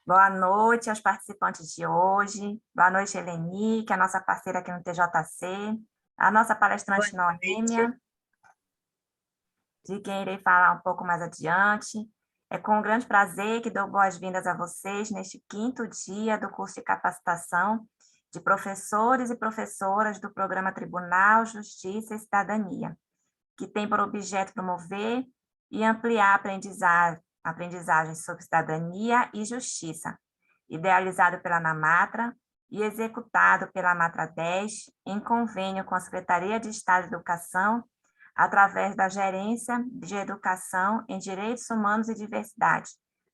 Boa noite aos participantes de hoje. Boa noite, Eleni, que é a nossa parceira aqui no TJC, a nossa Boa palestrante noite. Noêmia, de quem irei falar um pouco mais adiante. É com grande prazer que dou boas-vindas a vocês neste quinto dia do curso de capacitação de professores e professoras do programa Tribunal, Justiça e Cidadania, que tem por objeto promover e ampliar aprendizagens sobre cidadania e justiça, idealizado pela ANAMATRA e executado pela AMATRA 10, em convênio com a Secretaria de Estado de Educação, através da Gerência de Educação em Direitos Humanos e Diversidade,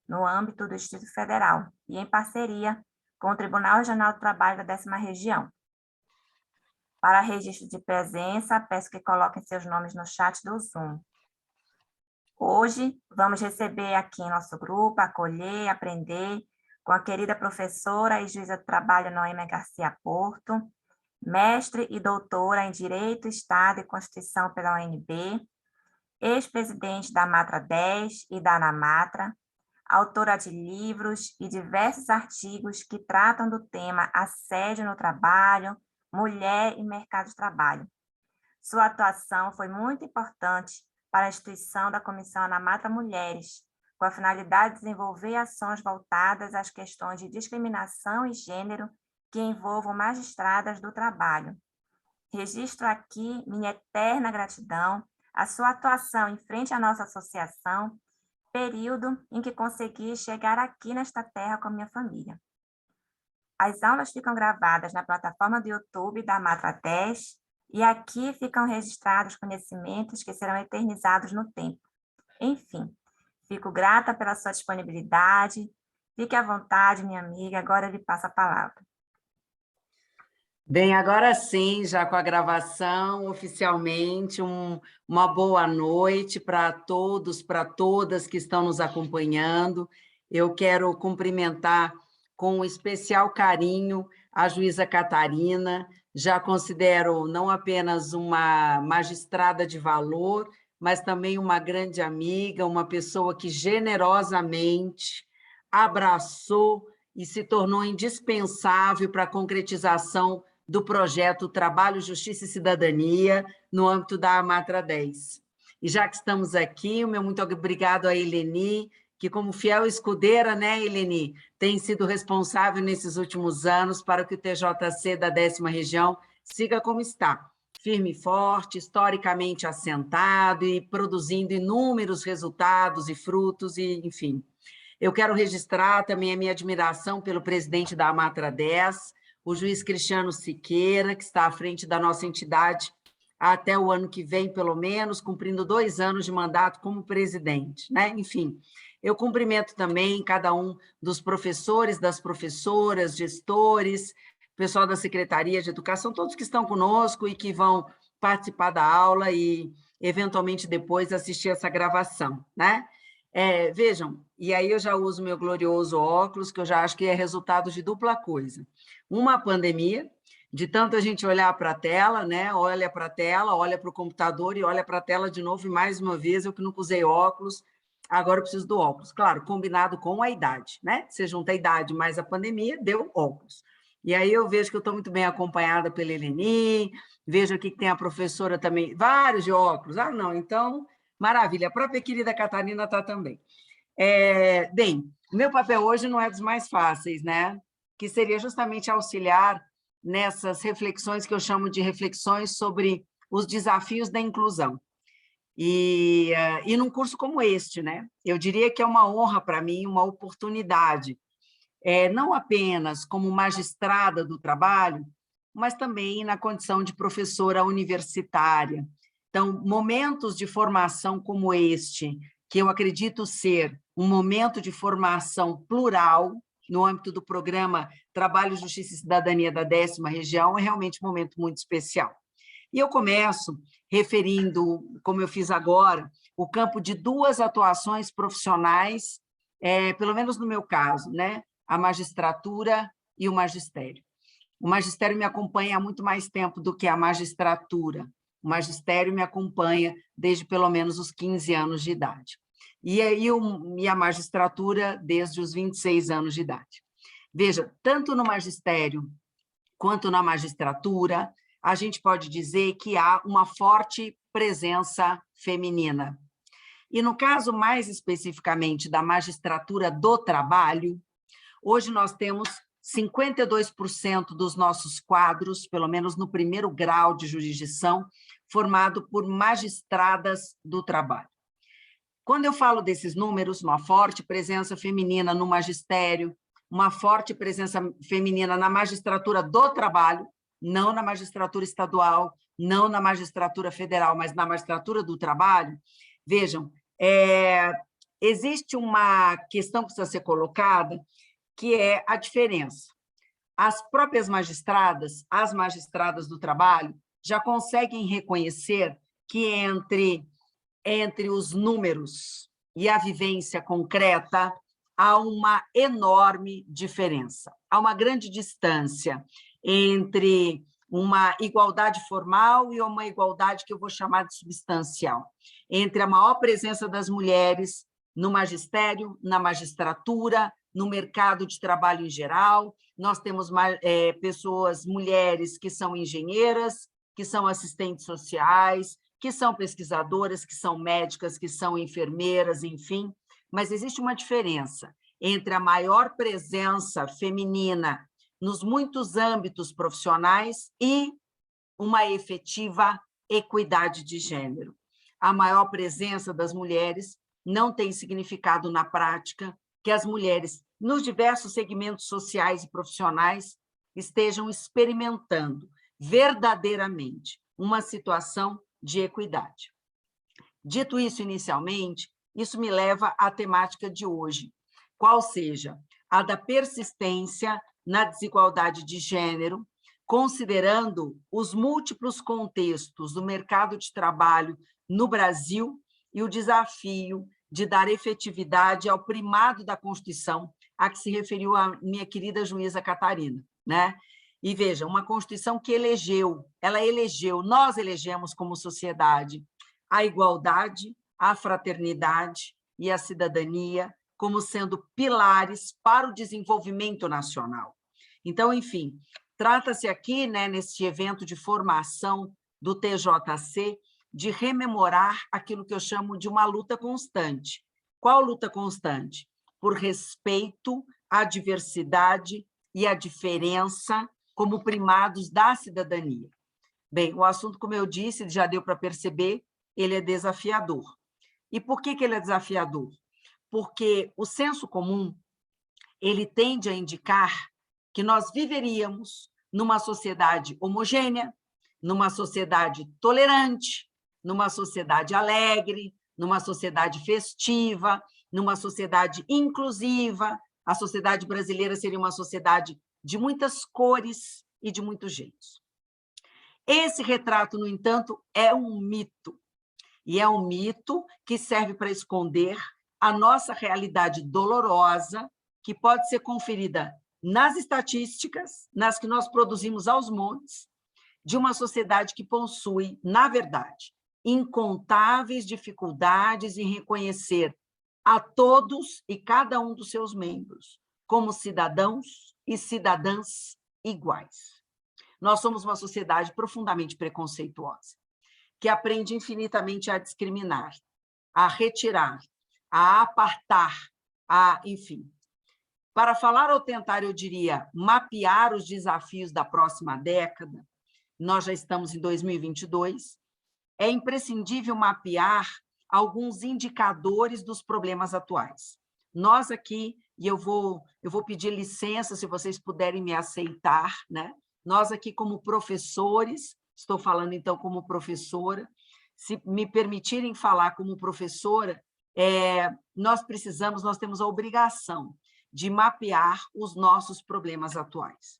no âmbito do Distrito Federal, e em parceria com o Tribunal Regional do Trabalho da 10ª Região. Para registro de presença, peço que coloquem seus nomes no chat do Zoom. Hoje, vamos receber aqui em nosso grupo, acolher, aprender com a querida professora e juíza do trabalho Noêmia Garcia Porto, mestre e doutora em Direito, Estado e Constituição pela UNB, ex-presidente da Matra 10 e da ANAMATRA, autora de livros e diversos artigos que tratam do tema assédio no trabalho, mulher e mercado de trabalho. Sua atuação foi muito importante para a instituição da Comissão ANAMATRA Mulheres, com a finalidade de desenvolver ações voltadas às questões de discriminação e gênero que envolvam magistradas do trabalho. Registro aqui minha eterna gratidão à sua atuação em frente à nossa associação, período em que consegui chegar aqui nesta terra com minha família. As aulas ficam gravadas na plataforma do YouTube da Matra 10 e aqui ficam registrados conhecimentos que serão eternizados no tempo. Enfim, fico grata pela sua disponibilidade. Fique à vontade, minha amiga. Agora eu lhe passo a palavra. Bem, agora sim, já com a gravação, oficialmente, uma boa noite para todos, para todas que estão nos acompanhando. Eu quero cumprimentar com especial carinho a juíza Catarina, já considero não apenas uma magistrada de valor, mas também uma grande amiga, uma pessoa que generosamente abraçou e se tornou indispensável para a concretização do projeto Trabalho, Justiça e Cidadania, no âmbito da AMATRA 10. E já que estamos aqui, o meu muito obrigado a Eleni, que como fiel escudeira, né, Eleni, tem sido responsável nesses últimos anos para que o TJC da 10ª Região siga como está, firme e forte, historicamente assentado e produzindo inúmeros resultados e frutos, e enfim. Eu quero registrar também a minha admiração pelo presidente da AMATRA 10, o juiz Cristiano Siqueira, que está à frente da nossa entidade até o ano que vem, pelo menos, cumprindo 2 anos de mandato como presidente, né? Enfim, eu cumprimento também cada um dos professores, das professoras, gestores, pessoal da Secretaria de Educação, todos que estão conosco e que vão participar da aula e, eventualmente, depois assistir essa gravação, né? Vejam, e aí eu já uso meu glorioso óculos, que eu já acho que é resultado de dupla coisa. Uma pandemia, de tanto a gente olhar para a tela, né? Olha para a tela, olha para o computador e olha para a tela de novo, e mais uma vez, eu que nunca usei óculos, agora eu preciso do óculos. Claro, combinado com a idade, né? Você junta a idade mais a pandemia, deu óculos. E aí eu vejo que eu estou muito bem acompanhada pela Eleni, vejo aqui que tem a professora também, vários de óculos. Ah, não, então, maravilha. A própria querida Catarina está também. Bem, o meu papel hoje não é dos mais fáceis, né? Que seria justamente auxiliar nessas reflexões que eu chamo de reflexões sobre os desafios da inclusão. E num curso como este, né? Eu diria que é uma honra para mim, uma oportunidade, não apenas como magistrada do trabalho, mas também na condição de professora universitária. Então, momentos de formação como este, que eu acredito ser um momento de formação plural, no âmbito do programa Trabalho, Justiça e Cidadania da 10ª Região, é realmente um momento muito especial. E eu começo referindo, como eu fiz agora, o campo de 2 atuações profissionais, pelo menos no meu caso, né? A magistratura e o magistério. O magistério me acompanha há muito mais tempo do que a magistratura. O magistério me acompanha desde pelo menos os 15 anos de idade. e a magistratura desde os 26 anos de idade. Veja, tanto no magistério quanto na magistratura, a gente pode dizer que há uma forte presença feminina. E no caso mais especificamente da magistratura do trabalho, hoje nós temos 52% dos nossos quadros, pelo menos no primeiro grau de jurisdição, formado por magistradas do trabalho. Quando eu falo desses números, uma forte presença feminina no magistério, uma forte presença feminina na magistratura do trabalho, não na magistratura estadual, não na magistratura federal, mas na magistratura do trabalho, vejam, existe uma questão que precisa ser colocada, que é a diferença. As próprias magistradas, as magistradas do trabalho, já conseguem reconhecer que entre os números e a vivência concreta há uma enorme diferença. Há uma grande distância entre uma igualdade formal e uma igualdade que eu vou chamar de substancial, entre a maior presença das mulheres no magistério, na magistratura, no mercado de trabalho em geral. Nós temos pessoas, mulheres, que são engenheiras, que são assistentes sociais, que são pesquisadoras, que são médicas, que são enfermeiras, enfim. Mas existe uma diferença entre a maior presença feminina nos muitos âmbitos profissionais e uma efetiva equidade de gênero. A maior presença das mulheres não tem significado na prática que as mulheres, nos diversos segmentos sociais e profissionais, estejam experimentando verdadeiramente uma situação de equidade. Dito isso inicialmente, isso me leva à temática de hoje, qual seja a da persistência na desigualdade de gênero, considerando os múltiplos contextos do mercado de trabalho no Brasil e o desafio de dar efetividade ao primado da Constituição, a que se referiu a minha querida juíza Catarina, né? E veja, uma Constituição que nós elegemos como sociedade a igualdade, a fraternidade e a cidadania como sendo pilares para o desenvolvimento nacional. Então, enfim, trata-se aqui, né, nesse evento de formação do TJC, de rememorar aquilo que eu chamo de uma luta constante. Qual luta constante? Por respeito à diversidade e à diferença como primados da cidadania. Bem, o assunto, como eu disse, já deu para perceber, ele é desafiador. E por que ele é desafiador? Porque o senso comum, ele tende a indicar que nós viveríamos numa sociedade homogênea, numa sociedade tolerante, numa sociedade alegre, numa sociedade festiva, numa sociedade inclusiva. A sociedade brasileira seria uma sociedade de muitas cores e de muitos jeitos. Esse retrato, no entanto, é um mito. E é um mito que serve para esconder a nossa realidade dolorosa, que pode ser conferida nas estatísticas, nas que nós produzimos aos montes, de uma sociedade que possui, na verdade, incontáveis dificuldades em reconhecer a todos e cada um dos seus membros como cidadãos e cidadãs iguais. Nós somos uma sociedade profundamente preconceituosa, que aprende infinitamente a discriminar, a retirar, a apartar, enfim. Para falar ou tentar, eu diria, mapear os desafios da próxima década, nós já estamos em 2022, é imprescindível mapear alguns indicadores dos problemas atuais. Nós aqui, e eu vou pedir licença, se vocês puderem me aceitar, né? Nós aqui como professores, estou falando então como professora, se me permitirem falar como professora, nós temos a obrigação de mapear os nossos problemas atuais.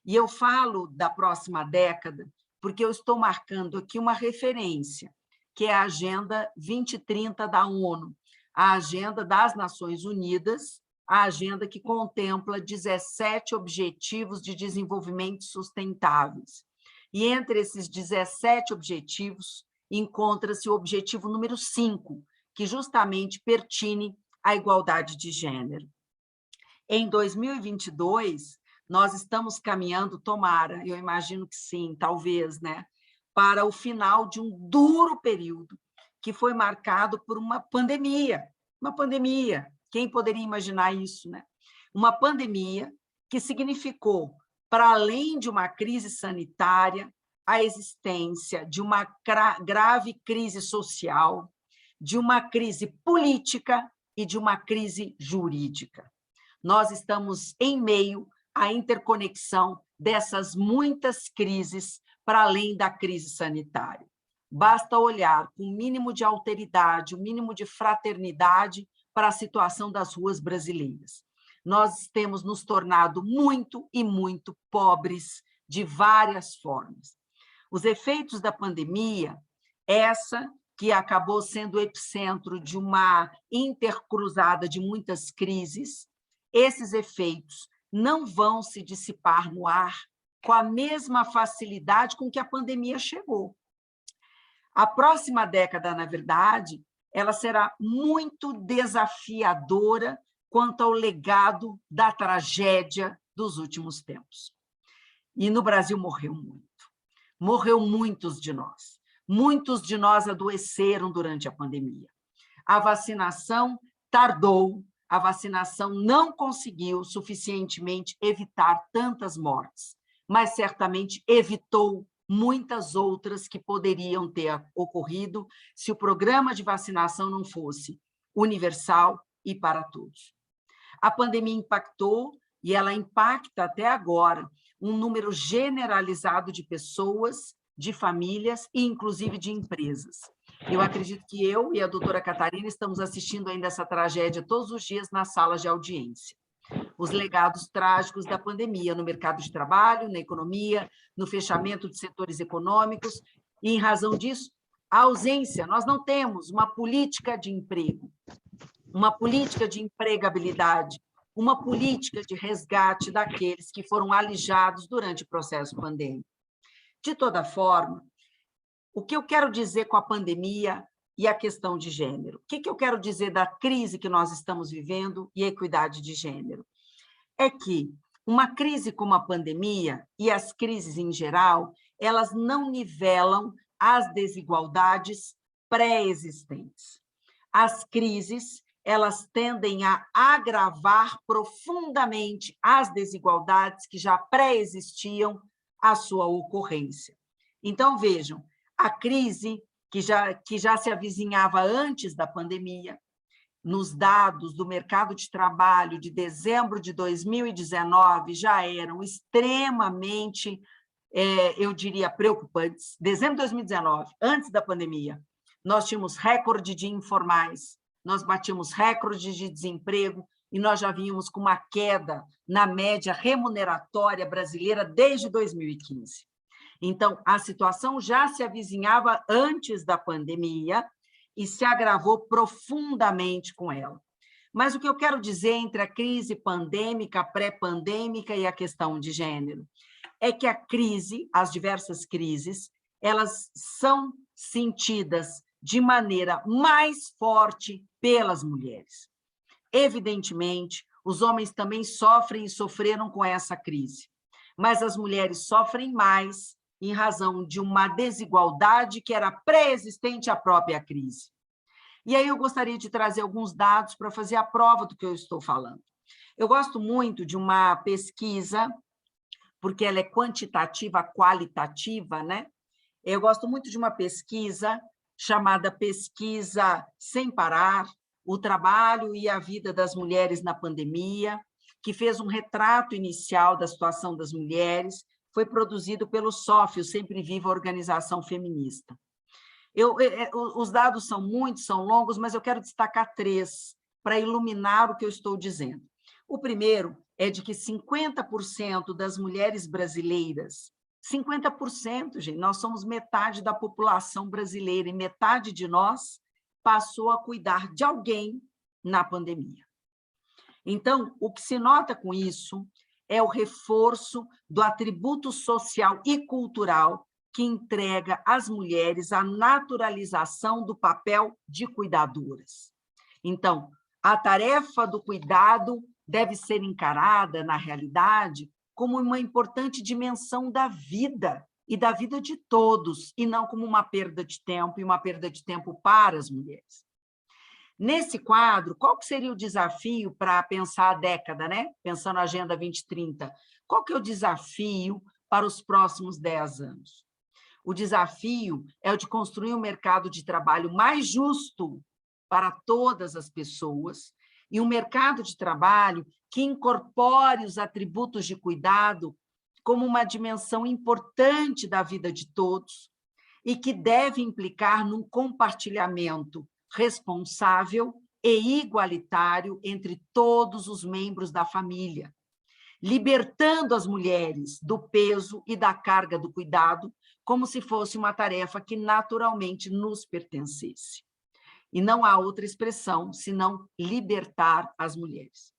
E eu falo da próxima década porque eu estou marcando aqui uma referência, que é a Agenda 2030 da ONU, a Agenda das Nações Unidas, a agenda que contempla 17 Objetivos de Desenvolvimento Sustentáveis. E entre esses 17 objetivos, encontra-se o objetivo número 5, que justamente pertine à igualdade de gênero. Em 2022, nós estamos caminhando, tomara, eu imagino que sim, talvez, né, para o final de um duro período que foi marcado por uma pandemia. Uma pandemia, quem poderia imaginar isso, né? Uma pandemia que significou, para além de uma crise sanitária, a existência de uma grave crise social, de uma crise política e de uma crise jurídica. Nós estamos em meio à interconexão dessas muitas crises para além da crise sanitária. Basta olhar com o mínimo de alteridade, o mínimo de fraternidade para a situação das ruas brasileiras. Nós temos nos tornado muito e muito pobres de várias formas. Os efeitos da pandemia, essa que acabou sendo o epicentro de uma intercruzada de muitas crises, esses efeitos não vão se dissipar no ar com a mesma facilidade com que a pandemia chegou. A próxima década, na verdade, ela será muito desafiadora quanto ao legado da tragédia dos últimos tempos. E no Brasil morreu muitos de nós. Muitos de nós adoeceram durante a pandemia. A vacinação tardou, a vacinação não conseguiu suficientemente evitar tantas mortes, mas certamente evitou muitas outras que poderiam ter ocorrido se o programa de vacinação não fosse universal e para todos. A pandemia impactou, e ela impacta até agora, um número generalizado de pessoas, de famílias e, inclusive, de empresas. Eu acredito que eu e a doutora Catarina estamos assistindo ainda essa tragédia todos os dias nas salas de audiência. Os legados trágicos da pandemia no mercado de trabalho, na economia, no fechamento de setores econômicos, e, em razão disso, a ausência. Nós não temos uma política de emprego, uma política de empregabilidade, uma política de resgate daqueles que foram alijados durante o processo pandêmico. De toda forma, o que eu quero dizer com a pandemia e a questão de gênero? O que eu quero dizer da crise que nós estamos vivendo e a equidade de gênero? É que uma crise como a pandemia e as crises em geral, elas não nivelam as desigualdades pré-existentes. As crises, elas tendem a agravar profundamente as desigualdades que já pré-existiam à sua ocorrência. Então, vejam, a crise que já se avizinhava antes da pandemia, nos dados do mercado de trabalho de dezembro de 2019, já eram extremamente, eu diria, preocupantes. Dezembro de 2019, antes da pandemia, nós tínhamos recorde de informais, nós batíamos recorde de desemprego e nós já vínhamos com uma queda na média remuneratória brasileira desde 2015. Então, a situação já se avizinhava antes da pandemia e se agravou profundamente com ela. Mas o que eu quero dizer entre a crise pandêmica, pré-pandêmica e a questão de gênero é que a crise, as diversas crises, elas são sentidas de maneira mais forte pelas mulheres. Evidentemente, os homens também sofrem e sofreram com essa crise, mas as mulheres sofrem mais em razão de uma desigualdade que era pré-existente à própria crise. E aí eu gostaria de trazer alguns dados para fazer a prova do que eu estou falando. Eu gosto muito de uma pesquisa, porque ela é quantitativa, qualitativa, né? Eu gosto muito de uma pesquisa chamada Pesquisa Sem Parar, o trabalho e a vida das mulheres na pandemia, que fez um retrato inicial da situação das mulheres, foi produzido pelo SOF, o Sempre Viva Organização Feminista. Os dados são muitos, são longos, mas eu quero destacar 3 para iluminar o que eu estou dizendo. O primeiro é de que 50% das mulheres brasileiras, 50%, gente, nós somos metade da população brasileira e metade de nós passou a cuidar de alguém na pandemia. Então, o que se nota com isso é o reforço do atributo social e cultural que entrega às mulheres a naturalização do papel de cuidadoras. Então, a tarefa do cuidado deve ser encarada, na realidade, como uma importante dimensão da vida e da vida de todos, e não como uma perda de tempo, e uma perda de tempo para as mulheres. Nesse quadro, qual que seria o desafio para pensar a década, né? Pensando a Agenda 2030? Qual que é o desafio para os próximos 10 anos? O desafio é o de construir um mercado de trabalho mais justo para todas as pessoas e um mercado de trabalho que incorpore os atributos de cuidado como uma dimensão importante da vida de todos e que deve implicar num compartilhamento responsável e igualitário entre todos os membros da família, libertando as mulheres do peso e da carga do cuidado como se fosse uma tarefa que naturalmente nos pertencesse. E não há outra expressão senão libertar as mulheres.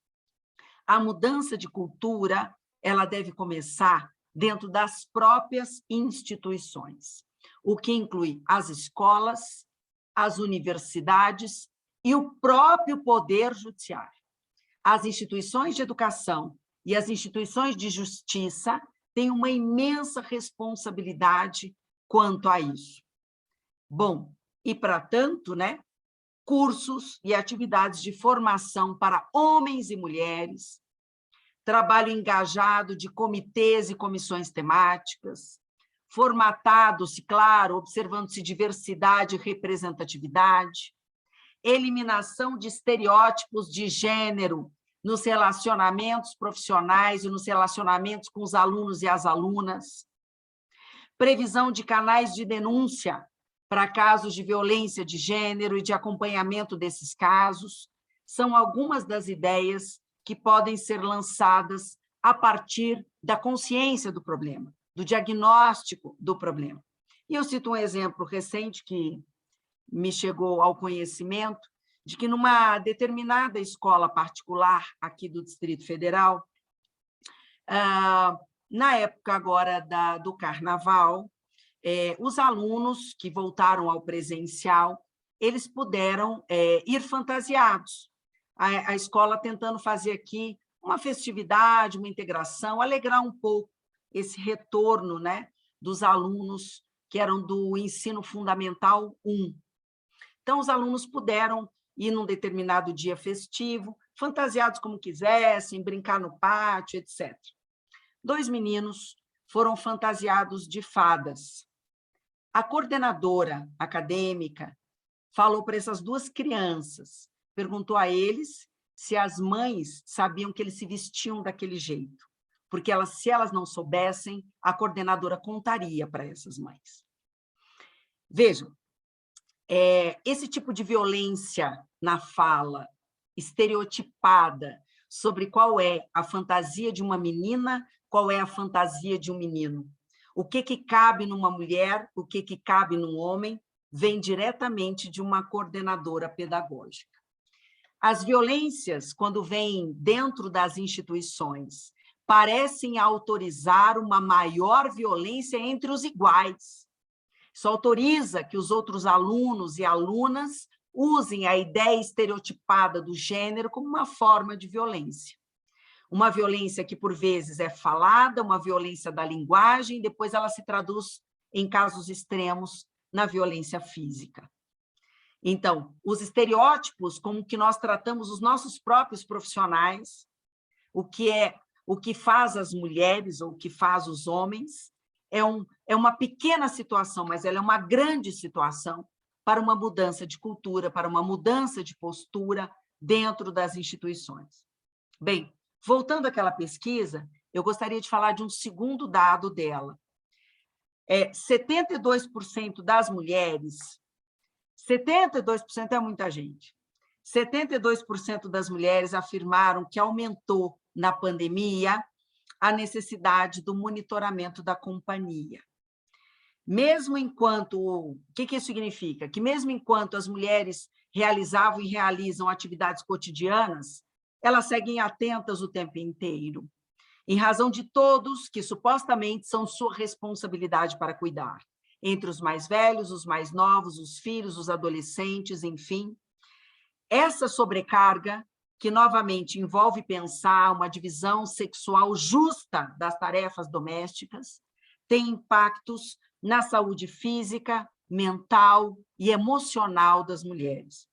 A mudança de cultura, ela deve começar dentro das próprias instituições, o que inclui as escolas, as universidades e o próprio poder judiciário. As instituições de educação e as instituições de justiça têm uma imensa responsabilidade quanto a isso. Bom, e para tanto, né, cursos e atividades de formação para homens e mulheres, trabalho engajado de comitês e comissões temáticas, formatado-se, claro, observando-se diversidade e representatividade, eliminação de estereótipos de gênero nos relacionamentos profissionais e nos relacionamentos com os alunos e as alunas, previsão de canais de denúncia para casos de violência de gênero e de acompanhamento desses casos, são algumas das ideias que podem ser lançadas a partir da consciência do problema, do diagnóstico do problema. E eu cito um exemplo recente que me chegou ao conhecimento de que numa determinada escola particular aqui do Distrito Federal, na época agora do Carnaval, os alunos que voltaram ao presencial, eles puderam ir fantasiados. A escola tentando fazer aqui uma festividade, uma integração, alegrar um pouco esse retorno, né, dos alunos que eram do ensino fundamental 1. Então, os alunos puderam ir num determinado dia festivo, fantasiados como quisessem, brincar no pátio, etc. 2 meninos foram fantasiados de fadas. A coordenadora acadêmica falou para essas 2 crianças, perguntou a eles se as mães sabiam que eles se vestiam daquele jeito, porque se elas não soubessem, a coordenadora contaria para essas mães. Vejam, esse tipo de violência na fala, estereotipada, sobre qual é a fantasia de uma menina, qual é a fantasia de um menino, o que cabe numa mulher, o que cabe num homem, vem diretamente de uma coordenadora pedagógica. As violências, quando vêm dentro das instituições, parecem autorizar uma maior violência entre os iguais. Isso autoriza que os outros alunos e alunas usem a ideia estereotipada do gênero como uma forma de violência. Uma violência que, por vezes, é falada, uma violência da linguagem, depois ela se traduz, em casos extremos, na violência física. Então, os estereótipos, como que nós tratamos os nossos próprios profissionais, o que faz as mulheres ou o que faz os homens, é uma pequena situação, mas ela é uma grande situação para uma mudança de cultura, para uma mudança de postura dentro das instituições. Bem, voltando àquela pesquisa, eu gostaria de falar de um segundo dado dela. 72% das mulheres, 72% é muita gente, 72% das mulheres afirmaram que aumentou na pandemia a necessidade do monitoramento da companhia. Mesmo enquanto... O que isso significa? Que mesmo enquanto as mulheres realizavam e realizam atividades cotidianas, elas seguem atentas o tempo inteiro, em razão de todos que supostamente são sua responsabilidade para cuidar. entre os mais velhos, os mais novos, os filhos, os adolescentes, enfim. Essa sobrecarga, que novamente envolve pensar uma divisão sexual justa das tarefas domésticas, tem impactos na saúde física, mental e emocional das mulheres.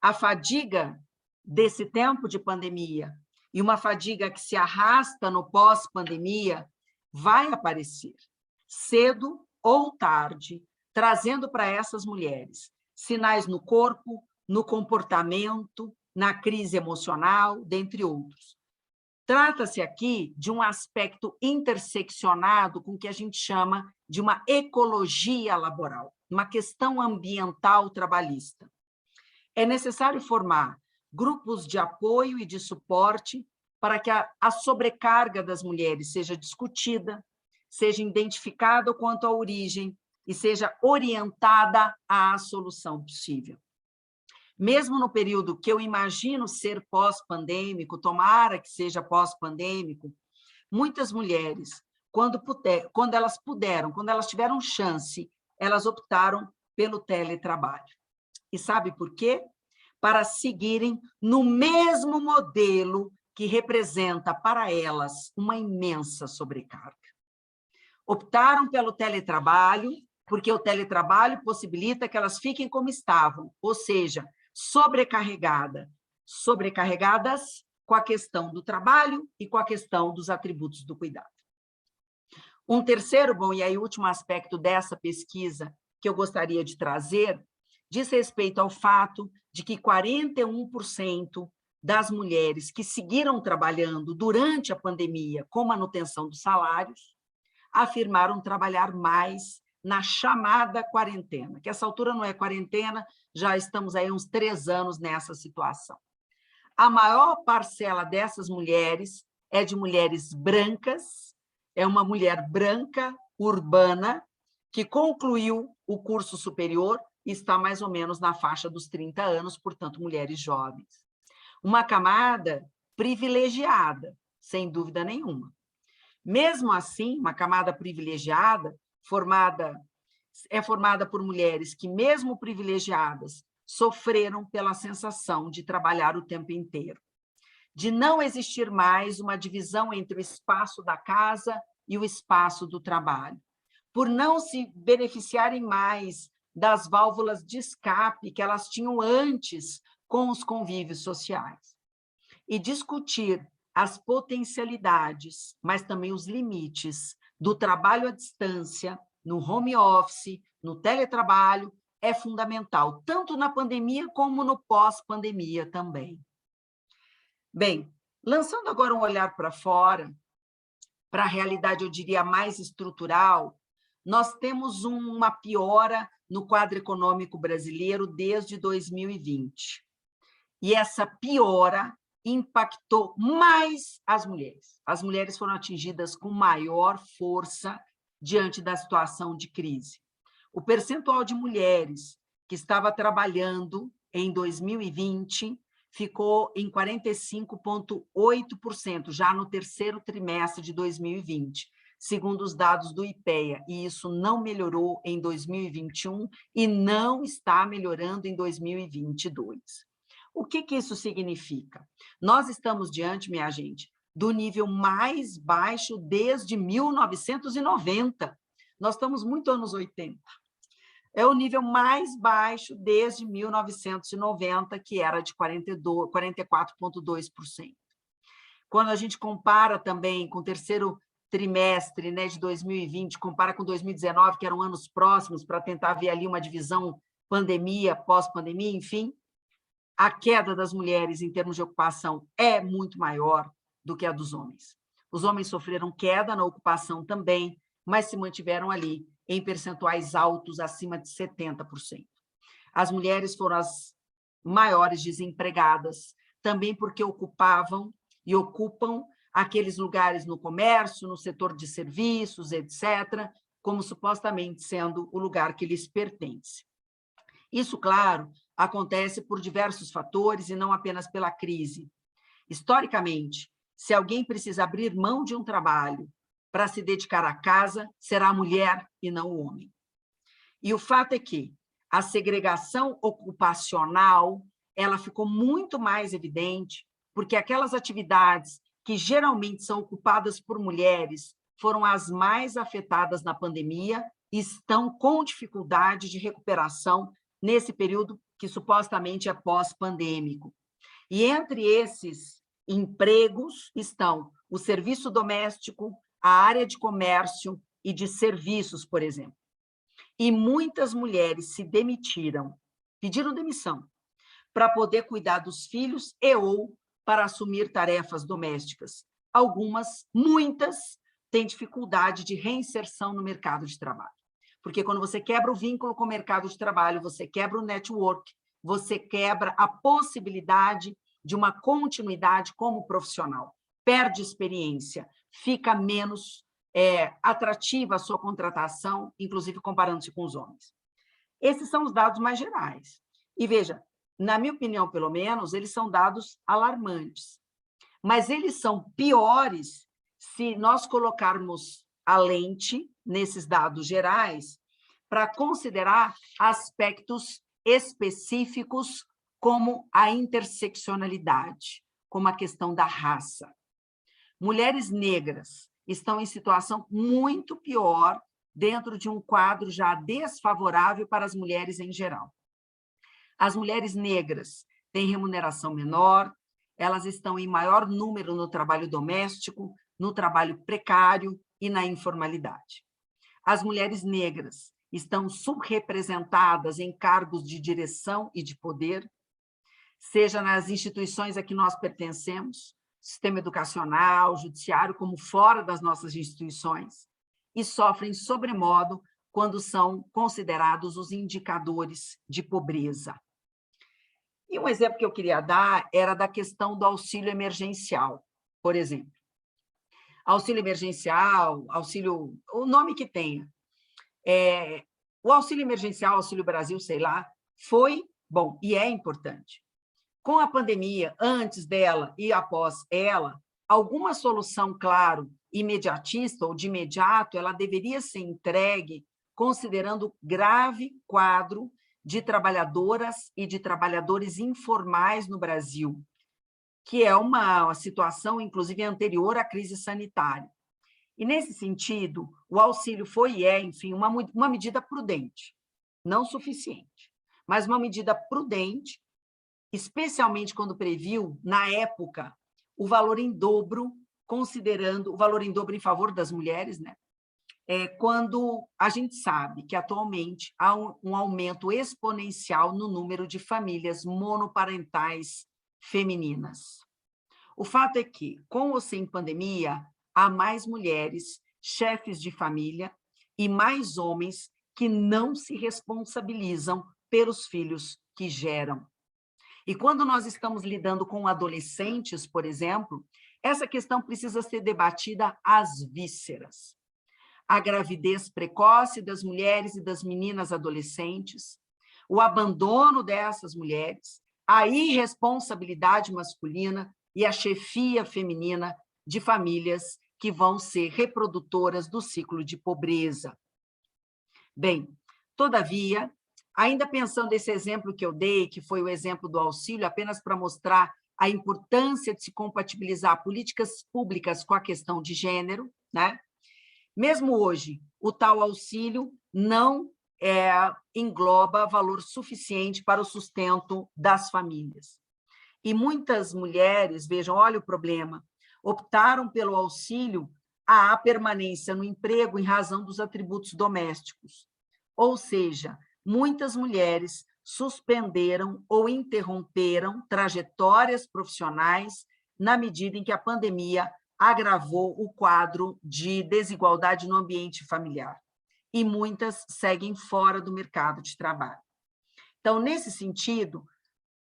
A fadiga desse tempo de pandemia e uma fadiga que se arrasta no pós-pandemia vai aparecer, cedo ou tarde, trazendo para essas mulheres sinais no corpo, no comportamento, na crise emocional, dentre outros. Trata-se aqui de um aspecto interseccionado com o que a gente chama de uma ecologia laboral, uma questão ambiental trabalhista. É necessário formar grupos de apoio e de suporte para que a sobrecarga das mulheres seja discutida, seja identificada quanto à origem e seja orientada à solução possível. Mesmo no período que eu imagino ser pós-pandêmico, tomara que seja pós-pandêmico, muitas mulheres, quando elas tiveram chance, elas optaram pelo teletrabalho. E sabe por quê? Para seguirem no mesmo modelo que representa para elas uma imensa sobrecarga. Optaram pelo teletrabalho, porque o teletrabalho possibilita que elas fiquem como estavam, ou seja, sobrecarregadas com a questão do trabalho e com a questão dos atributos do cuidado. Um terceiro, e aí o último aspecto dessa pesquisa que eu gostaria de trazer, diz respeito ao fato de que 41% das mulheres que seguiram trabalhando durante a pandemia com manutenção dos salários afirmaram trabalhar mais na chamada quarentena, que essa altura não é quarentena, já estamos aí uns 3 anos nessa situação. A maior parcela dessas mulheres é de mulheres brancas, é uma mulher branca, urbana, que concluiu o curso superior e está mais ou menos na faixa dos 30 anos, portanto, mulheres jovens. Uma camada privilegiada, sem dúvida nenhuma. Mesmo assim, uma camada privilegiada é formada por mulheres que, mesmo privilegiadas, sofreram pela sensação de trabalhar o tempo inteiro, de não existir mais uma divisão entre o espaço da casa e o espaço do trabalho, por não se beneficiarem mais das válvulas de escape que elas tinham antes com os convívios sociais. E discutir as potencialidades, mas também os limites do trabalho à distância, no home office, no teletrabalho, é fundamental, tanto na pandemia como no pós-pandemia também. Bem, lançando agora um olhar para fora, para a realidade, eu diria, mais estrutural, nós temos uma piora no quadro econômico brasileiro desde 2020. E essa piora impactou mais as mulheres. As mulheres foram atingidas com maior força diante da situação de crise. O percentual de mulheres que estava trabalhando em 2020 ficou em 45,8%, já no terceiro trimestre de 2020, segundo os dados do IPEA, e isso não melhorou em 2021 e não está melhorando em 2022. O que isso significa? Nós estamos diante, minha gente, do nível mais baixo desde 1990. Nós estamos muito anos 80. É o nível mais baixo desde 1990, que era de 44,2%. Quando a gente compara também com o terceiro trimestre, né, de 2020, compara com 2019, que eram anos próximos, para tentar ver ali uma divisão pandemia, pós-pandemia, enfim, a queda das mulheres em termos de ocupação é muito maior do que a dos homens. Os homens sofreram queda na ocupação também, mas se mantiveram ali em percentuais altos, acima de 70%. As mulheres foram as maiores desempregadas, também porque ocupavam e ocupam aqueles lugares no comércio, no setor de serviços, etc., como supostamente sendo o lugar que lhes pertence. Isso, claro, acontece por diversos fatores e não apenas pela crise. Historicamente, se alguém precisa abrir mão de um trabalho para se dedicar à casa, será a mulher e não o homem. E o fato é que a segregação ocupacional ela ficou muito mais evidente, porque aquelas atividades que geralmente são ocupadas por mulheres foram as mais afetadas na pandemia e estão com dificuldade de recuperação nesse período que supostamente é pós-pandêmico. E entre esses empregos estão o serviço doméstico, a área de comércio e de serviços, por exemplo. E muitas mulheres se demitiram, pediram demissão, para poder cuidar dos filhos e ou para assumir tarefas domésticas. Algumas, muitas, têm dificuldade de reinserção no mercado de trabalho. Porque quando você quebra o vínculo com o mercado de trabalho, você quebra o network, você quebra a possibilidade de uma continuidade como profissional. Perde experiência, fica menos atrativa a sua contratação, inclusive comparando-se com os homens. Esses são os dados mais gerais. E veja, na minha opinião, pelo menos, eles são dados alarmantes. Mas eles são piores se nós colocarmos a lente nesses dados gerais para considerar aspectos específicos como a interseccionalidade, como a questão da raça. Mulheres negras estão em situação muito pior dentro de um quadro já desfavorável para as mulheres em geral. As mulheres negras têm remuneração menor, elas estão em maior número no trabalho doméstico, no trabalho precário e na informalidade. As mulheres negras estão subrepresentadas em cargos de direção e de poder, seja nas instituições a que nós pertencemos, sistema educacional, judiciário, como fora das nossas instituições, e sofrem sobremodo quando são considerados os indicadores de pobreza. E um exemplo que eu queria dar era da questão do auxílio emergencial, por exemplo. Auxílio emergencial, auxílio, o nome que tenha. O auxílio emergencial, Auxílio Brasil, sei lá, foi bom e é importante. Com a pandemia, antes dela e após ela, alguma solução, claro, imediatista ou de imediato, ela deveria ser entregue considerando o grave quadro de trabalhadoras e de trabalhadores informais no Brasil, que é uma situação, inclusive, anterior à crise sanitária. E, nesse sentido, o auxílio foi e é, enfim, uma medida prudente, não suficiente, mas uma medida prudente, especialmente quando previu, na época, o valor em dobro, considerando o valor em dobro em favor das mulheres, né? Quando a gente sabe que, atualmente, há um aumento exponencial no número de famílias monoparentais femininas. O fato é que, com ou sem pandemia, há mais mulheres, chefes de família, e mais homens que não se responsabilizam pelos filhos que geram. E quando nós estamos lidando com adolescentes, por exemplo, essa questão precisa ser debatida às vísceras. A gravidez precoce das mulheres e das meninas adolescentes, o abandono dessas mulheres, a irresponsabilidade masculina e a chefia feminina de famílias que vão ser reprodutoras do ciclo de pobreza. Bem, todavia, ainda pensando nesse exemplo que eu dei, que foi o exemplo do auxílio, apenas para mostrar a importância de se compatibilizar políticas públicas com a questão de gênero, né? Mesmo hoje, o tal auxílio não engloba valor suficiente para o sustento das famílias. E muitas mulheres, vejam, olha o problema, optaram pelo auxílio à permanência no emprego em razão dos atributos domésticos. Ou seja, muitas mulheres suspenderam ou interromperam trajetórias profissionais na medida em que a pandemia agravou o quadro de desigualdade no ambiente familiar. E muitas seguem fora do mercado de trabalho. Então, nesse sentido,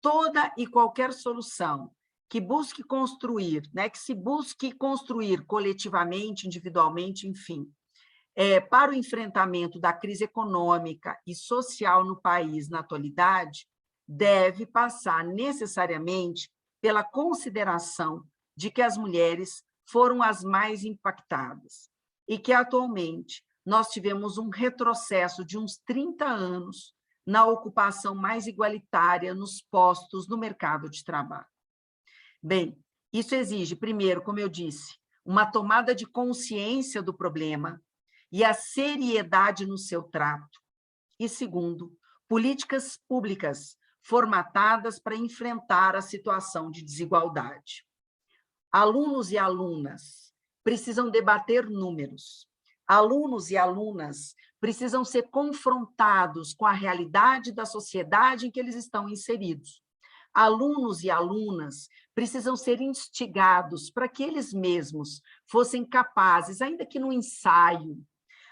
toda e qualquer solução que busque construir, né, que se busque construir coletivamente, individualmente, enfim, para o enfrentamento da crise econômica e social no país na atualidade, deve passar necessariamente pela consideração de que as mulheres foram as mais impactadas e que, atualmente, nós tivemos um retrocesso de uns 30 anos na ocupação mais igualitária nos postos no mercado de trabalho. Bem, isso exige, primeiro, como eu disse, uma tomada de consciência do problema e a seriedade no seu trato. E, segundo, políticas públicas formatadas para enfrentar a situação de desigualdade. Alunos e alunas precisam debater números. Alunos e alunas precisam ser confrontados com a realidade da sociedade em que eles estão inseridos. Alunos e alunas precisam ser instigados para que eles mesmos fossem capazes, ainda que no ensaio,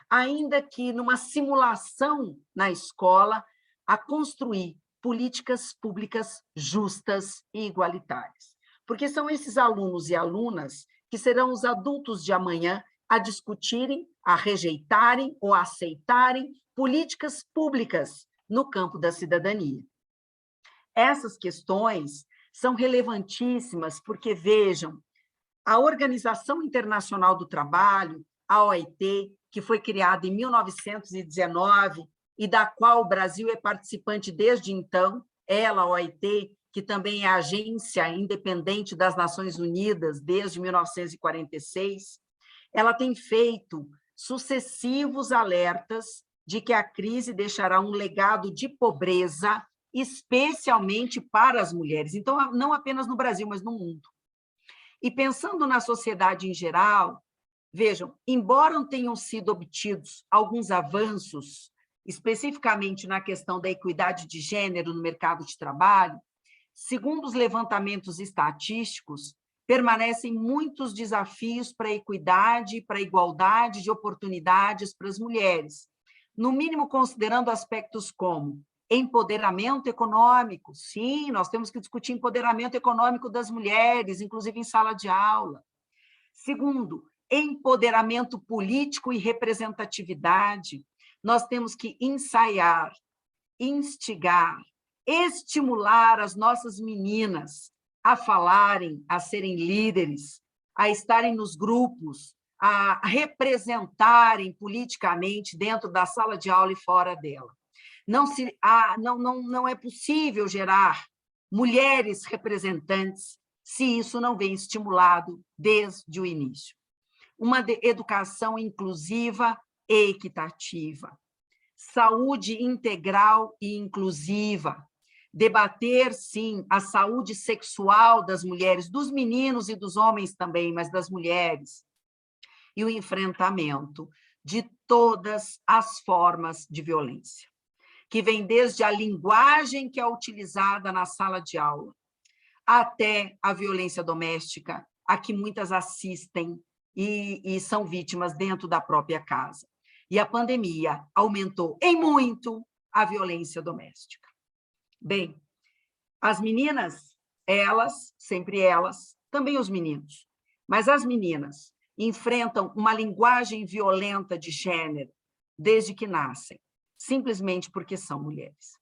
ainda que numa simulação na escola, a construir políticas públicas justas e igualitárias. Porque são esses alunos e alunas que serão os adultos de amanhã a discutirem, a rejeitarem ou a aceitarem políticas públicas no campo da cidadania. Essas questões são relevantíssimas porque, vejam, a Organização Internacional do Trabalho, a OIT, que foi criada em 1919 e da qual o Brasil é participante desde então, ela, a OIT, que também é a agência independente das Nações Unidas desde 1946, ela tem feito sucessivos alertas de que a crise deixará um legado de pobreza, especialmente para as mulheres. Então, não apenas no Brasil, mas no mundo. E pensando na sociedade em geral, vejam, embora tenham sido obtidos alguns avanços, especificamente na questão da equidade de gênero no mercado de trabalho, segundo os levantamentos estatísticos, permanecem muitos desafios para a equidade e para a igualdade de oportunidades para as mulheres, no mínimo considerando aspectos como empoderamento econômico. Sim, nós temos que discutir empoderamento econômico das mulheres, inclusive em sala de aula. Segundo, empoderamento político e representatividade. Nós temos que ensaiar, instigar, estimular as nossas meninas a falarem, a serem líderes, a estarem nos grupos, a representarem politicamente dentro da sala de aula e fora dela. Não é possível gerar mulheres representantes se isso não vem estimulado desde o início. Uma educação inclusiva e equitativa, saúde integral e inclusiva, debater, sim, a saúde sexual das mulheres, dos meninos e dos homens também, mas das mulheres, e o enfrentamento de todas as formas de violência, que vem desde a linguagem que é utilizada na sala de aula, até a violência doméstica, a que muitas assistem e são vítimas dentro da própria casa. E a pandemia aumentou em muito a violência doméstica. Bem, as meninas, elas, sempre elas, também os meninos, mas as meninas enfrentam uma linguagem violenta de gênero desde que nascem, simplesmente porque são mulheres.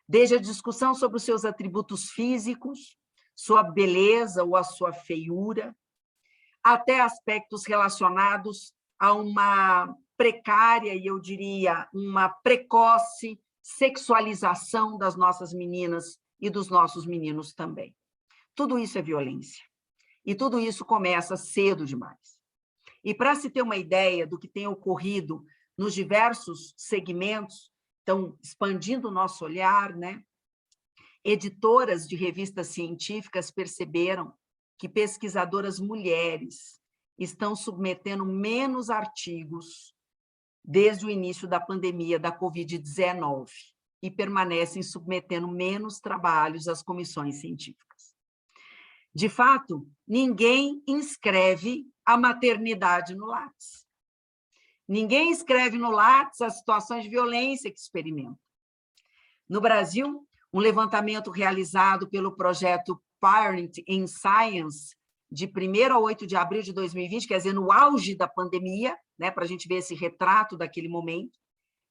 Desde a discussão sobre os seus atributos físicos, sua beleza ou a sua feiura, até aspectos relacionados a uma precária, e eu diria, uma precoce sexualização das nossas meninas e dos nossos meninos também. Tudo isso é violência. E tudo isso começa cedo demais. E para se ter uma ideia do que tem ocorrido nos diversos segmentos, então, expandindo o nosso olhar, né? Editoras de revistas científicas perceberam que pesquisadoras mulheres estão submetendo menos artigos desde o início da pandemia da Covid-19 e permanecem submetendo menos trabalhos às comissões científicas. De fato, ninguém inscreve a maternidade no Lattes. Ninguém escreve no Lattes as situações de violência que experimenta. No Brasil, um levantamento realizado pelo projeto Parent in Science, de 1º a 8 de abril de 2020, quer dizer, no auge da pandemia, né, para a gente ver esse retrato daquele momento,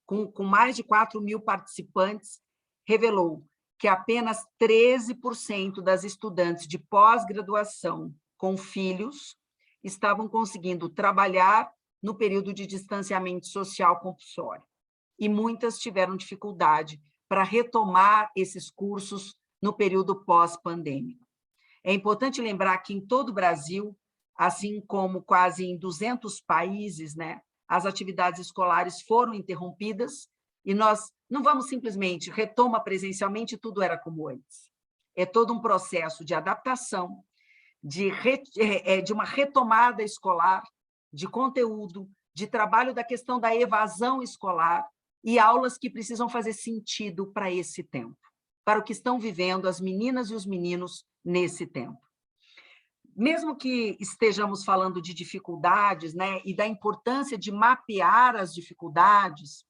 com mais de 4.000 participantes, revelou que apenas 13% das estudantes de pós-graduação com filhos estavam conseguindo trabalhar no período de distanciamento social compulsório. E muitas tiveram dificuldade para retomar esses cursos no período pós-pandêmico. É importante lembrar que em todo o Brasil, assim como quase em 200 países, né, as atividades escolares foram interrompidas e nós não vamos simplesmente retoma presencialmente, tudo era como antes. É todo um processo de adaptação, de uma retomada escolar, de conteúdo, de trabalho da questão da evasão escolar e aulas que precisam fazer sentido para esse tempo, para o que estão vivendo as meninas e os meninos nesse tempo. Mesmo que estejamos falando de dificuldades, né, e da importância de mapear as dificuldades,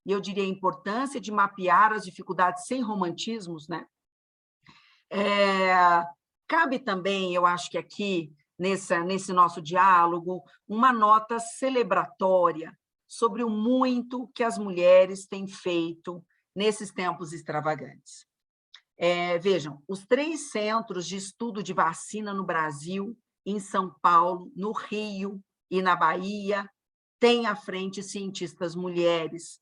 e eu diria a importância de mapear as dificuldades sem romantismos, né, cabe também, eu acho que aqui, nesse nosso diálogo, uma nota celebratória sobre o muito que as mulheres têm feito nesses tempos extravagantes. Vejam, os 3 centros de estudo de vacina no Brasil, em São Paulo, no Rio e na Bahia, têm à frente cientistas mulheres,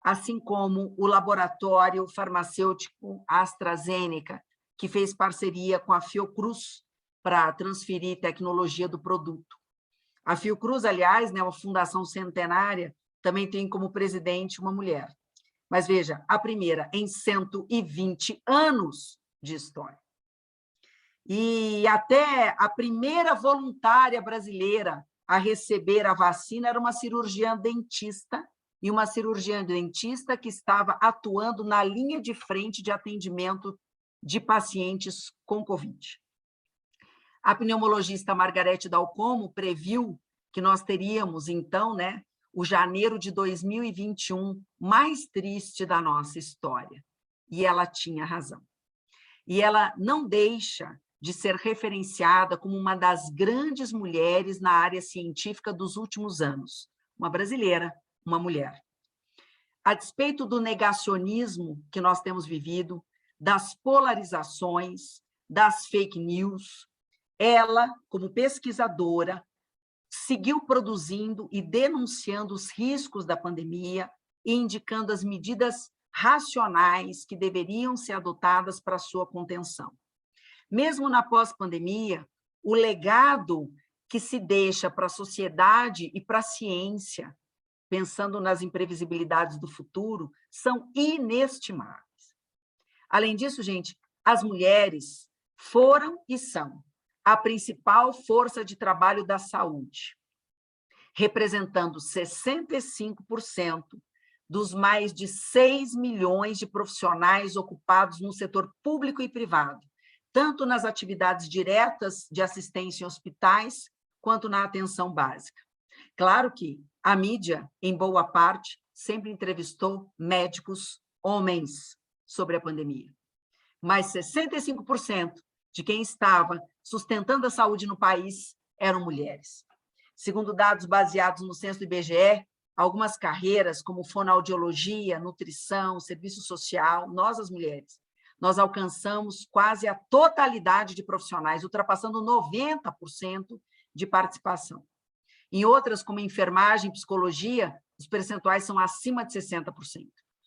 assim como o laboratório farmacêutico AstraZeneca, que fez parceria com a Fiocruz para transferir tecnologia do produto. A Fiocruz, aliás, né, uma fundação centenária, também tem como presidente uma mulher. Mas veja, a primeira em 120 anos de história. E até a primeira voluntária brasileira a receber a vacina era uma cirurgiã dentista, e uma cirurgiã dentista que estava atuando na linha de frente de atendimento de pacientes com Covid. A pneumologista Margarete Dalcomo previu que nós teríamos, então, né, o janeiro de 2021 mais triste da nossa história. E ela tinha razão. E ela não deixa de ser referenciada como uma das grandes mulheres na área científica dos últimos anos. Uma brasileira, uma mulher. A despeito do negacionismo que nós temos vivido, das polarizações, das fake news, ela, como pesquisadora, seguiu produzindo e denunciando os riscos da pandemia e indicando as medidas racionais que deveriam ser adotadas para sua contenção. Mesmo na pós-pandemia, o legado que se deixa para a sociedade e para a ciência, pensando nas imprevisibilidades do futuro, são inestimáveis. Além disso, gente, as mulheres foram e são a principal força de trabalho da saúde, representando 65% dos mais de 6 milhões de profissionais ocupados no setor público e privado, tanto nas atividades diretas de assistência em hospitais, quanto na atenção básica. Claro que a mídia, em boa parte, sempre entrevistou médicos homens sobre a pandemia, mas 65% de quem estava sustentando a saúde no país eram mulheres. Segundo dados baseados no censo do IBGE, algumas carreiras, como fonoaudiologia, nutrição, serviço social, nós, as mulheres, nós alcançamos quase a totalidade de profissionais, ultrapassando 90% de participação. Em outras, como enfermagem e psicologia, os percentuais são acima de 60%.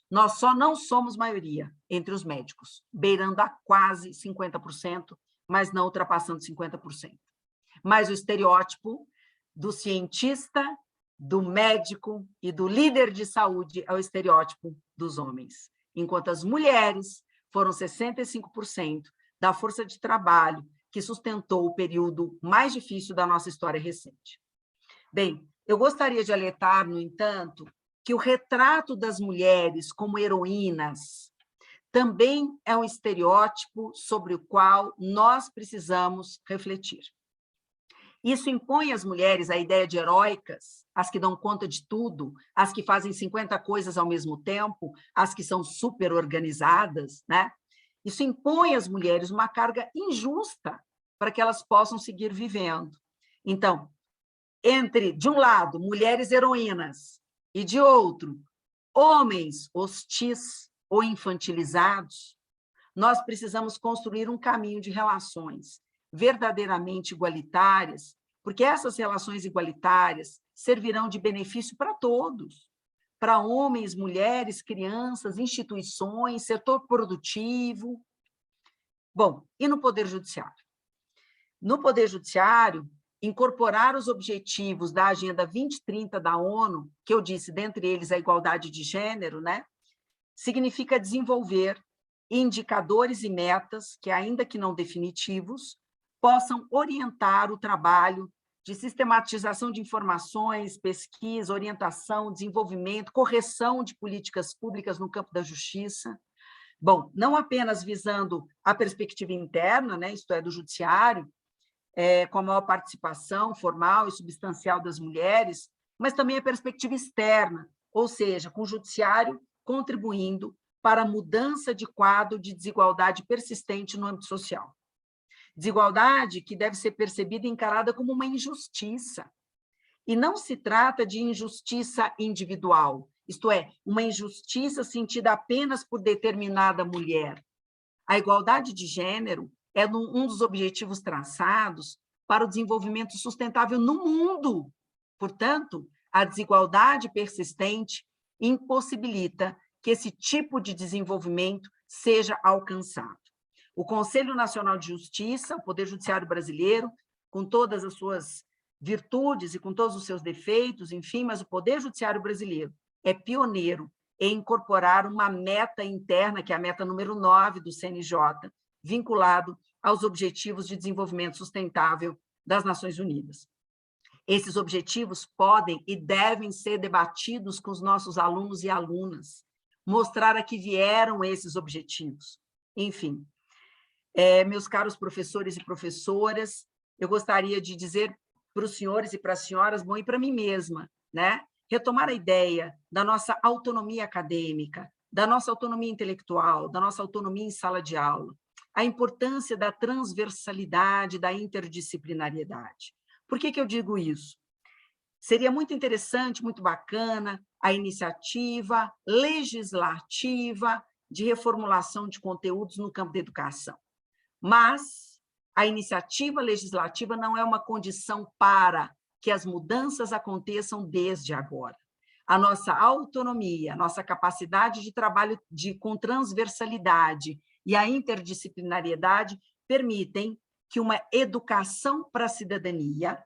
Nós só não somos maioria entre os médicos, beirando a quase 50%, mas não ultrapassando 50%. Mas o estereótipo do cientista, do médico e do líder de saúde é o estereótipo dos homens, enquanto as mulheres foram 65% da força de trabalho que sustentou o período mais difícil da nossa história recente. Bem, eu gostaria de alertar, no entanto, que o retrato das mulheres como heroínas também é um estereótipo sobre o qual nós precisamos refletir. Isso impõe às mulheres a ideia de heróicas, as que dão conta de tudo, as que fazem 50 coisas ao mesmo tempo, as que são super organizadas, né? Isso impõe às mulheres uma carga injusta para que elas possam seguir vivendo. Então, entre, de um lado, mulheres heroínas, e de outro, homens hostis ou infantilizados, nós precisamos construir um caminho de relações verdadeiramente igualitárias, porque essas relações igualitárias servirão de benefício para todos, para homens, mulheres, crianças, instituições, setor produtivo. Bom, e no Poder Judiciário? No Poder Judiciário, incorporar os objetivos da Agenda 2030 da ONU, que eu disse, dentre eles a igualdade de gênero, né? Significa desenvolver indicadores e metas que, ainda que não definitivos, possam orientar o trabalho de sistematização de informações, pesquisa, orientação, desenvolvimento, correção de políticas públicas no campo da justiça. Bom, não apenas visando a perspectiva interna, né, isto é, do judiciário, com a maior participação formal e substancial das mulheres, mas também a perspectiva externa, ou seja, com o judiciário contribuindo para a mudança de quadro de desigualdade persistente no âmbito social. Desigualdade que deve ser percebida e encarada como uma injustiça. E não se trata de injustiça individual, isto é, uma injustiça sentida apenas por determinada mulher. A igualdade de gênero é um dos objetivos traçados para o desenvolvimento sustentável no mundo. Portanto, a desigualdade persistente impossibilita que esse tipo de desenvolvimento seja alcançado. O Conselho Nacional de Justiça, o Poder Judiciário brasileiro, com todas as suas virtudes e com todos os seus defeitos, enfim, mas o Poder Judiciário brasileiro é pioneiro em incorporar uma meta interna, que é a meta número 9 do CNJ, vinculado aos Objetivos de Desenvolvimento Sustentável das Nações Unidas. Esses objetivos podem e devem ser debatidos com os nossos alunos e alunas, mostrar a que vieram esses objetivos. Enfim, meus caros professores e professoras, eu gostaria de dizer para os senhores e para as senhoras, bom, e para mim mesma, né? Retomar a ideia da nossa autonomia acadêmica, da nossa autonomia intelectual, da nossa autonomia em sala de aula, a importância da transversalidade, da interdisciplinariedade. Por que eu digo isso? Seria muito interessante, muito bacana, a iniciativa legislativa de reformulação de conteúdos no campo da educação. Mas a iniciativa legislativa não é uma condição para que as mudanças aconteçam desde agora. A nossa autonomia, a nossa capacidade de trabalho com transversalidade e a interdisciplinariedade permitem que uma educação para a cidadania,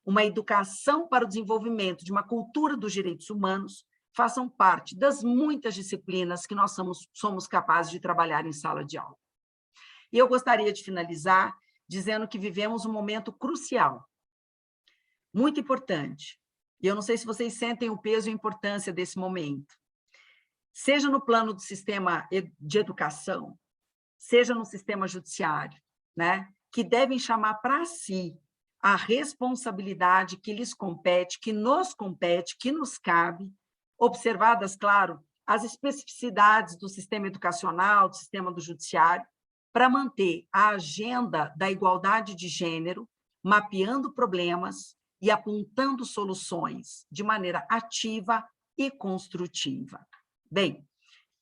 uma educação para o desenvolvimento de uma cultura dos direitos humanos, façam parte das muitas disciplinas que nós somos capazes de trabalhar em sala de aula. E eu gostaria de finalizar dizendo que vivemos um momento crucial, muito importante. E eu não sei se vocês sentem o peso e a importância desse momento. Seja no plano do sistema de educação, seja no sistema judiciário, né, que devem chamar para si a responsabilidade que lhes compete, que nos cabe, observadas, claro, as especificidades do sistema educacional, do sistema do judiciário, para manter a agenda da igualdade de gênero, mapeando problemas e apontando soluções de maneira ativa e construtiva. Bem,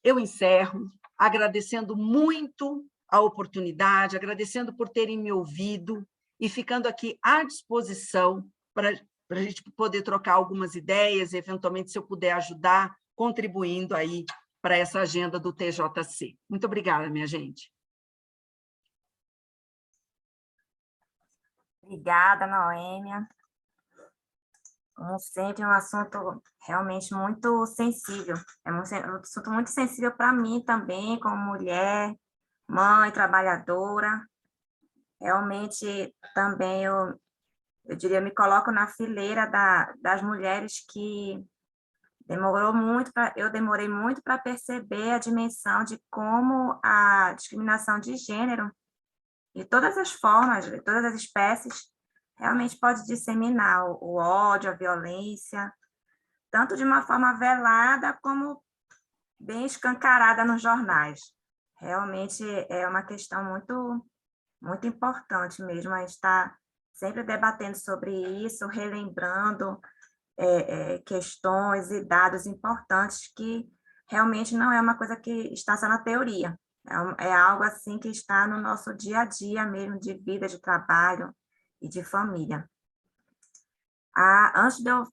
eu encerro agradecendo muito a oportunidade, agradecendo por terem me ouvido e ficando aqui à disposição para a gente poder trocar algumas ideias, e, eventualmente, se eu puder ajudar, contribuindo aí para essa agenda do TJC. Muito obrigada, minha gente. Obrigada, Noêmia. Como sempre, é um assunto realmente muito sensível. É um assunto muito sensível para mim também, como mulher, mãe, trabalhadora. Realmente, também, eu diria, me coloco na fileira das mulheres que eu demorei muito para perceber a dimensão de como a discriminação de gênero, de todas as formas, de todas as espécies, realmente pode disseminar o ódio, a violência, tanto de uma forma velada como bem escancarada nos jornais. Realmente é uma questão muito, muito importante mesmo, a gente está sempre debatendo sobre isso, relembrando questões e dados importantes que realmente não é uma coisa que está só na teoria, é algo assim que está no nosso dia a dia mesmo, de vida, de trabalho e de família. Antes de eu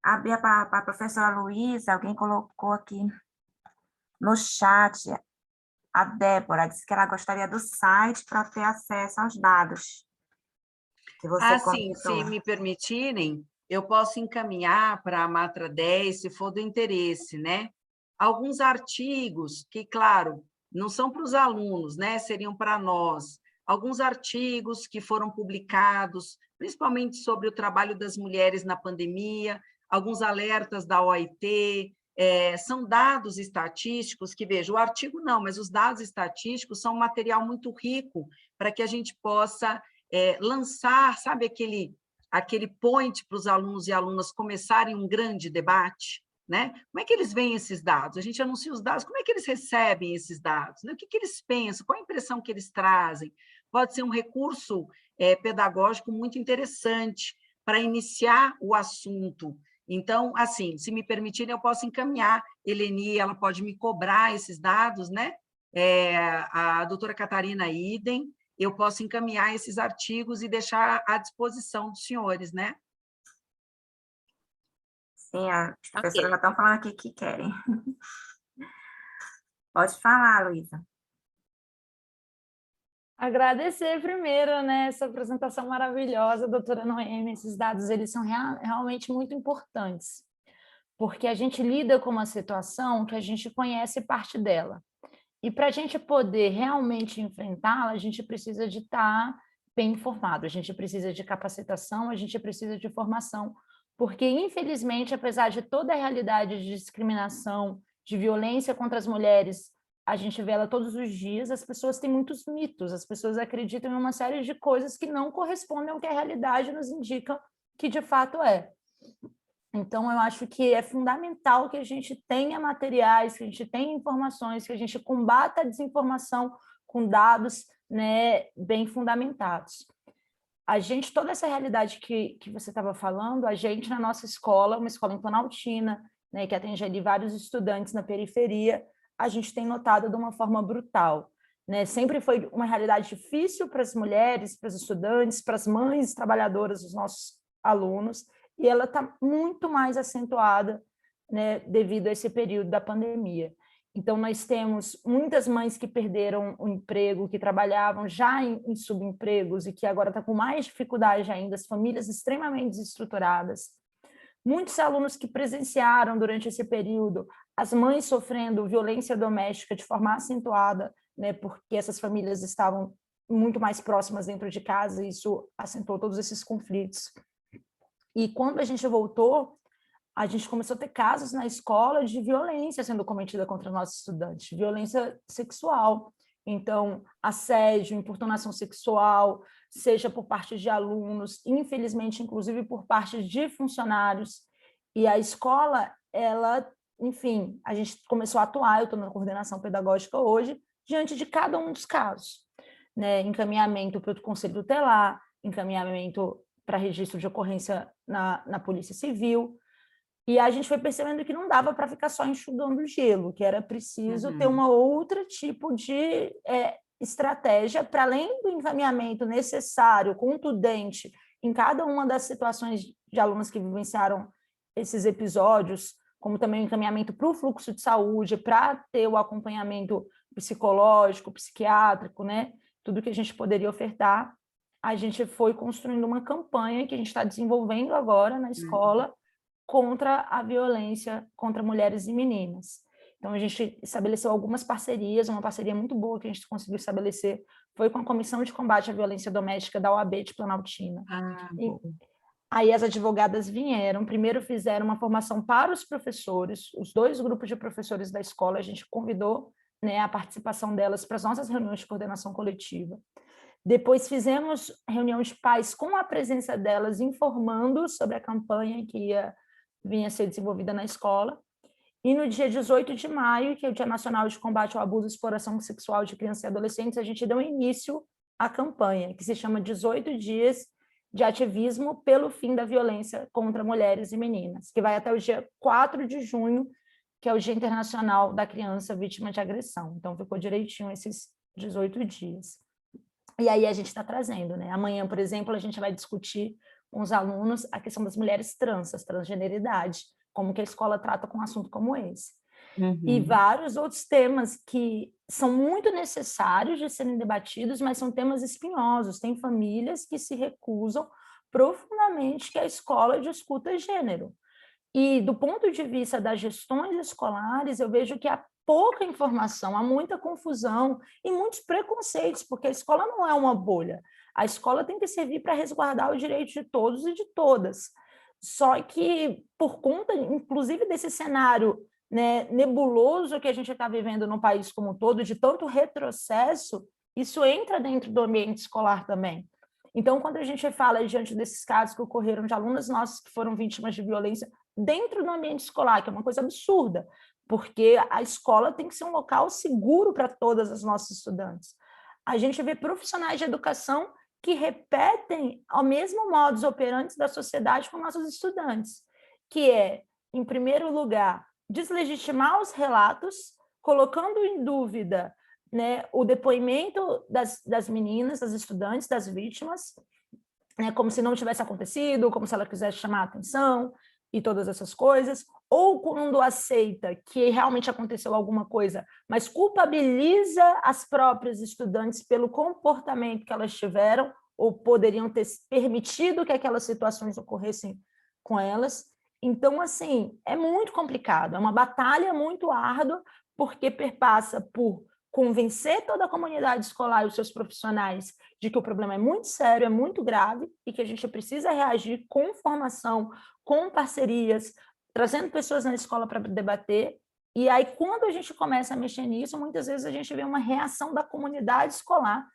abrir para a professora Luísa, alguém colocou aqui no chat, a Débora disse que ela gostaria do site para ter acesso aos dados que você Sim, comentou. se me permitirem, eu posso encaminhar para a Matra 10, se for do interesse, né? Alguns artigos que, claro, não são para os alunos, né? Seriam para nós. Alguns artigos que foram publicados, principalmente sobre o trabalho das mulheres na pandemia, alguns alertas da OIT, são dados estatísticos que, veja, o artigo não, mas os dados estatísticos são um material muito rico para que a gente possa lançar, sabe, aquele point para os alunos e alunas começarem um grande debate, né? Como é que eles veem esses dados? A gente anuncia os dados, como é que eles recebem esses dados? Né? O que eles pensam? Qual a impressão que eles trazem? Pode ser um recurso pedagógico muito interessante para iniciar o assunto. Então, assim, se me permitirem, eu posso encaminhar. Eleni, ela pode me cobrar esses dados, né? A doutora Catarina Idem, eu posso encaminhar esses artigos e deixar à disposição dos senhores, né? Sim, as professoras já Ok. estão falando aqui que querem. Pode falar, Luísa. Agradecer primeiro, né, essa apresentação maravilhosa, doutora Noemi. Esses dados eles são realmente muito importantes, porque a gente lida com uma situação que a gente conhece parte dela. E para a gente poder realmente enfrentá-la, a gente precisa de estar bem informado, a gente precisa de capacitação, a gente precisa de formação, porque, infelizmente, apesar de toda a realidade de discriminação, de violência contra as mulheres, a gente vê ela todos os dias, as pessoas têm muitos mitos, as pessoas acreditam em uma série de coisas que não correspondem ao que a realidade nos indica que de fato é. Então, eu acho que é fundamental que a gente tenha materiais, que a gente tenha informações, que a gente combata a desinformação com dados, né, bem fundamentados. A gente, toda essa realidade que você estava falando, a gente, na nossa escola, uma escola em Planaltina, né, que atende ali vários estudantes na periferia, a gente tem notado de uma forma brutal. Né? Sempre foi uma realidade difícil para as mulheres, para os estudantes, para as mães trabalhadoras dos nossos alunos, e ela está muito mais acentuada, né, devido a esse período da pandemia. Então, nós temos muitas mães que perderam o emprego, que trabalhavam já em subempregos e que agora estão com mais dificuldade ainda, as famílias extremamente desestruturadas. Muitos alunos que presenciaram durante esse período as mães sofrendo violência doméstica de forma acentuada, né, porque essas famílias estavam muito mais próximas dentro de casa e isso acentuou todos esses conflitos. E quando a gente voltou, a gente começou a ter casos na escola de violência sendo cometida contra nossos estudantes, violência sexual. Então, assédio, importunação sexual, seja por parte de alunos, infelizmente, inclusive por parte de funcionários. E a escola, ela, enfim, a gente começou a atuar, eu estou na coordenação pedagógica hoje, diante de cada um dos casos. Né? Encaminhamento para o Conselho Tutelar, encaminhamento para registro de ocorrência na Polícia Civil, e a gente foi percebendo que não dava para ficar só enxugando gelo, que era preciso ter uma outra tipo de estratégia, para além do encaminhamento necessário, contundente, em cada uma das situações de alunos que vivenciaram esses episódios, como também o encaminhamento para o fluxo de saúde, para ter o acompanhamento psicológico, psiquiátrico, né? Tudo que a gente poderia ofertar, a gente foi construindo uma campanha que a gente está desenvolvendo agora na escola, contra a violência contra mulheres e meninas. Então, a gente estabeleceu algumas parcerias, uma parceria muito boa que a gente conseguiu estabelecer foi com a Comissão de Combate à Violência Doméstica da OAB de Planaltina. Aí as advogadas vieram, primeiro fizeram uma formação para os professores, os 2 grupos de professores da escola, a gente convidou, né, a participação delas para as nossas reuniões de coordenação coletiva. Depois fizemos reunião de pais com a presença delas, informando sobre a campanha que vinha a ser desenvolvida na escola. E no dia 18 de maio, que é o Dia Nacional de Combate ao Abuso e Exploração Sexual de Crianças e Adolescentes, a gente deu início à campanha, que se chama 18 Dias de Ativismo pelo Fim da Violência contra Mulheres e Meninas, que vai até o dia 4 de junho, que é o Dia Internacional da Criança Vítima de Agressão. Então, ficou direitinho esses 18 dias. E aí a gente está trazendo, né? Amanhã, por exemplo, a gente vai discutir com os alunos a questão das mulheres trans, a transgeneridade, como que a escola trata com um assunto como esse. E vários outros temas que são muito necessários de serem debatidos, mas são temas espinhosos. Tem famílias que se recusam profundamente que a escola discuta gênero. E do ponto de vista das gestões escolares, eu vejo que há pouca informação, há muita confusão e muitos preconceitos, porque a escola não é uma bolha. A escola tem que servir para resguardar o direito de todos e de todas. Só que, por conta, inclusive, desse cenário, né, nebuloso que a gente está vivendo no país como um todo, de tanto retrocesso, isso entra dentro do ambiente escolar também. Então, quando a gente fala diante desses casos que ocorreram de alunas nossas que foram vítimas de violência dentro do ambiente escolar, que é uma coisa absurda, porque a escola tem que ser um local seguro para todas as nossas estudantes. A gente vê profissionais de educação que repetem ao mesmo modus operandi da sociedade com nossos estudantes, que é, em primeiro lugar, deslegitimar os relatos, colocando em dúvida, né, o depoimento das meninas, das estudantes, das vítimas, né, como se não tivesse acontecido, como se ela quisesse chamar a atenção e todas essas coisas, ou quando aceita que realmente aconteceu alguma coisa, mas culpabiliza as próprias estudantes pelo comportamento que elas tiveram ou poderiam ter permitido que aquelas situações ocorressem com elas. Então, assim, é muito complicado, é uma batalha muito árdua, porque perpassa por convencer toda a comunidade escolar e os seus profissionais de que o problema é muito sério, é muito grave, e que a gente precisa reagir com formação, com parcerias, trazendo pessoas na escola para debater. E aí, quando a gente começa a mexer nisso, muitas vezes a gente vê uma reação da comunidade escolar.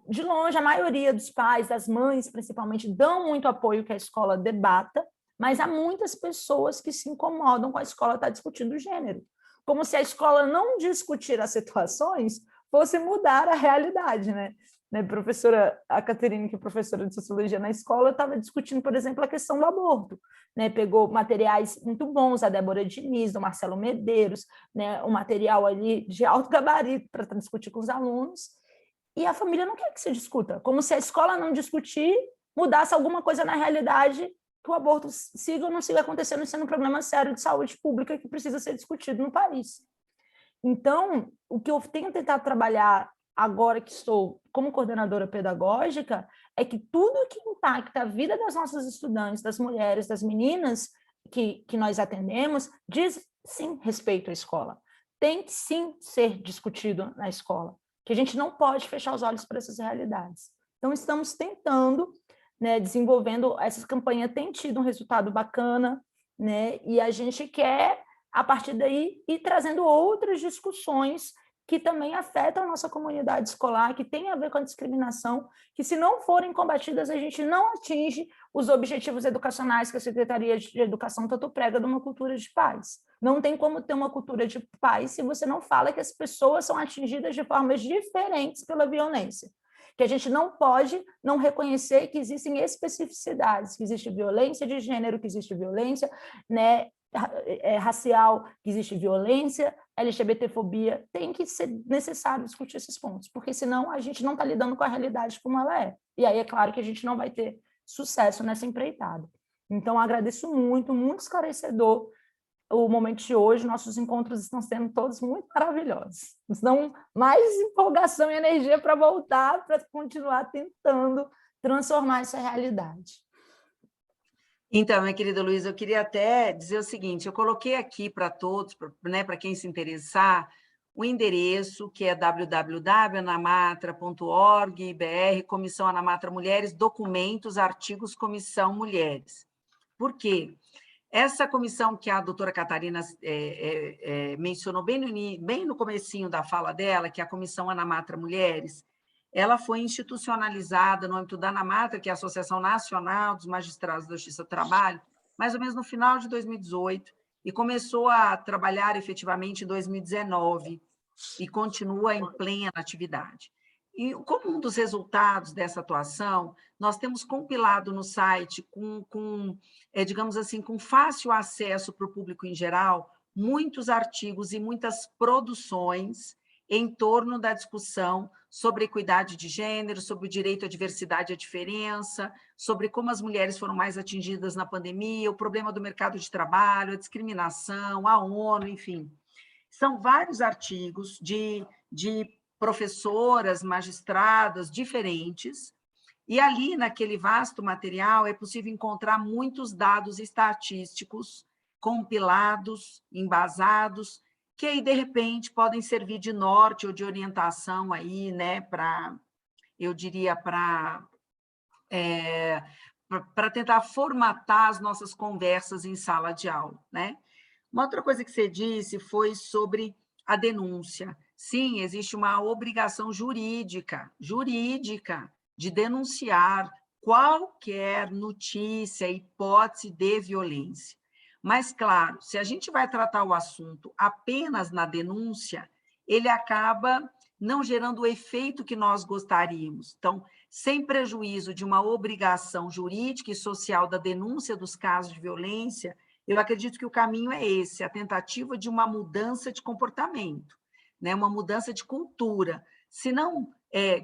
De longe, a maioria dos pais, das mães, principalmente, dão muito apoio que a escola debata, mas há muitas pessoas que se incomodam com a escola estar discutindo gênero, como se a escola não discutir as situações fosse mudar a realidade, né? Professora, a Caterine, que é professora de sociologia na escola, estava discutindo, por exemplo, a questão do aborto, né? Pegou materiais muito bons, a Débora Diniz, do Marcelo Medeiros, né? Um material ali de alto gabarito para discutir com os alunos, e a família não quer que se discuta, como se a escola não discutir mudasse alguma coisa na realidade, que o aborto siga ou não siga acontecendo, sendo um problema sério de saúde pública que precisa ser discutido no país. Então, o que eu tenho tentado trabalhar agora que estou como coordenadora pedagógica é que tudo que impacta a vida das nossas estudantes, das mulheres, das meninas que nós atendemos, diz sim respeito à escola. Tem que sim ser discutido na escola, que a gente não pode fechar os olhos para essas realidades. Então, estamos tentando, né, desenvolvendo, essa campanha tem tido um resultado bacana, né, e a gente quer, a partir daí, ir trazendo outras discussões que também afetam a nossa comunidade escolar, que tem a ver com a discriminação, que se não forem combatidas, a gente não atinge os objetivos educacionais que a Secretaria de Educação tanto prega de uma cultura de paz. Não tem como ter uma cultura de paz se você não fala que as pessoas são atingidas de formas diferentes pela violência. Que a gente não pode não reconhecer que existem especificidades, que existe violência de gênero, que existe violência, né, racial, que existe violência, LGBTfobia, tem que ser necessário discutir esses pontos, porque senão a gente não está lidando com a realidade como ela é. E aí é claro que a gente não vai ter sucesso nessa empreitada. Então, agradeço muito, muito esclarecedor o momento de hoje. Nossos encontros estão sendo todos muito maravilhosos. Nos dão mais empolgação e energia para voltar, para continuar tentando transformar essa realidade. Então, minha querida Luísa, eu queria até dizer o seguinte, eu coloquei aqui para todos, né, para quem se interessar, o endereço, que é www.anamatra.org.br, Comissão Anamatra Mulheres, documentos, artigos, Comissão Mulheres. Por quê? Essa comissão que a doutora Catarina mencionou bem no comecinho da fala dela, que é a Comissão Anamatra Mulheres, ela foi institucionalizada no âmbito da ANAMATRA, que é a Associação Nacional dos Magistrados da Justiça do Trabalho, mais ou menos no final de 2018, e começou a trabalhar efetivamente em 2019, e continua em plena atividade. E como um dos resultados dessa atuação, nós temos compilado no site, digamos assim, com fácil acesso para o público em geral, muitos artigos e muitas produções em torno da discussão sobre equidade de gênero, sobre o direito à diversidade e à diferença, sobre como as mulheres foram mais atingidas na pandemia, o problema do mercado de trabalho, a discriminação, a ONU, enfim. São vários artigos de professoras, magistradas diferentes, e ali, naquele vasto material, é possível encontrar muitos dados estatísticos compilados, embasados, que aí, de repente, podem servir de norte ou de orientação aí, né, eu diria, para tentar formatar as nossas conversas em sala de aula, né? Uma outra coisa que você disse foi sobre a denúncia. Sim, existe uma obrigação jurídica de denunciar qualquer notícia, hipótese de violência. Mas, claro, se a gente vai tratar o assunto apenas na denúncia, ele acaba não gerando o efeito que nós gostaríamos. Então, sem prejuízo de uma obrigação jurídica e social da denúncia dos casos de violência, eu acredito que o caminho é esse, a tentativa de uma mudança de comportamento, né? Uma mudança de cultura. Se não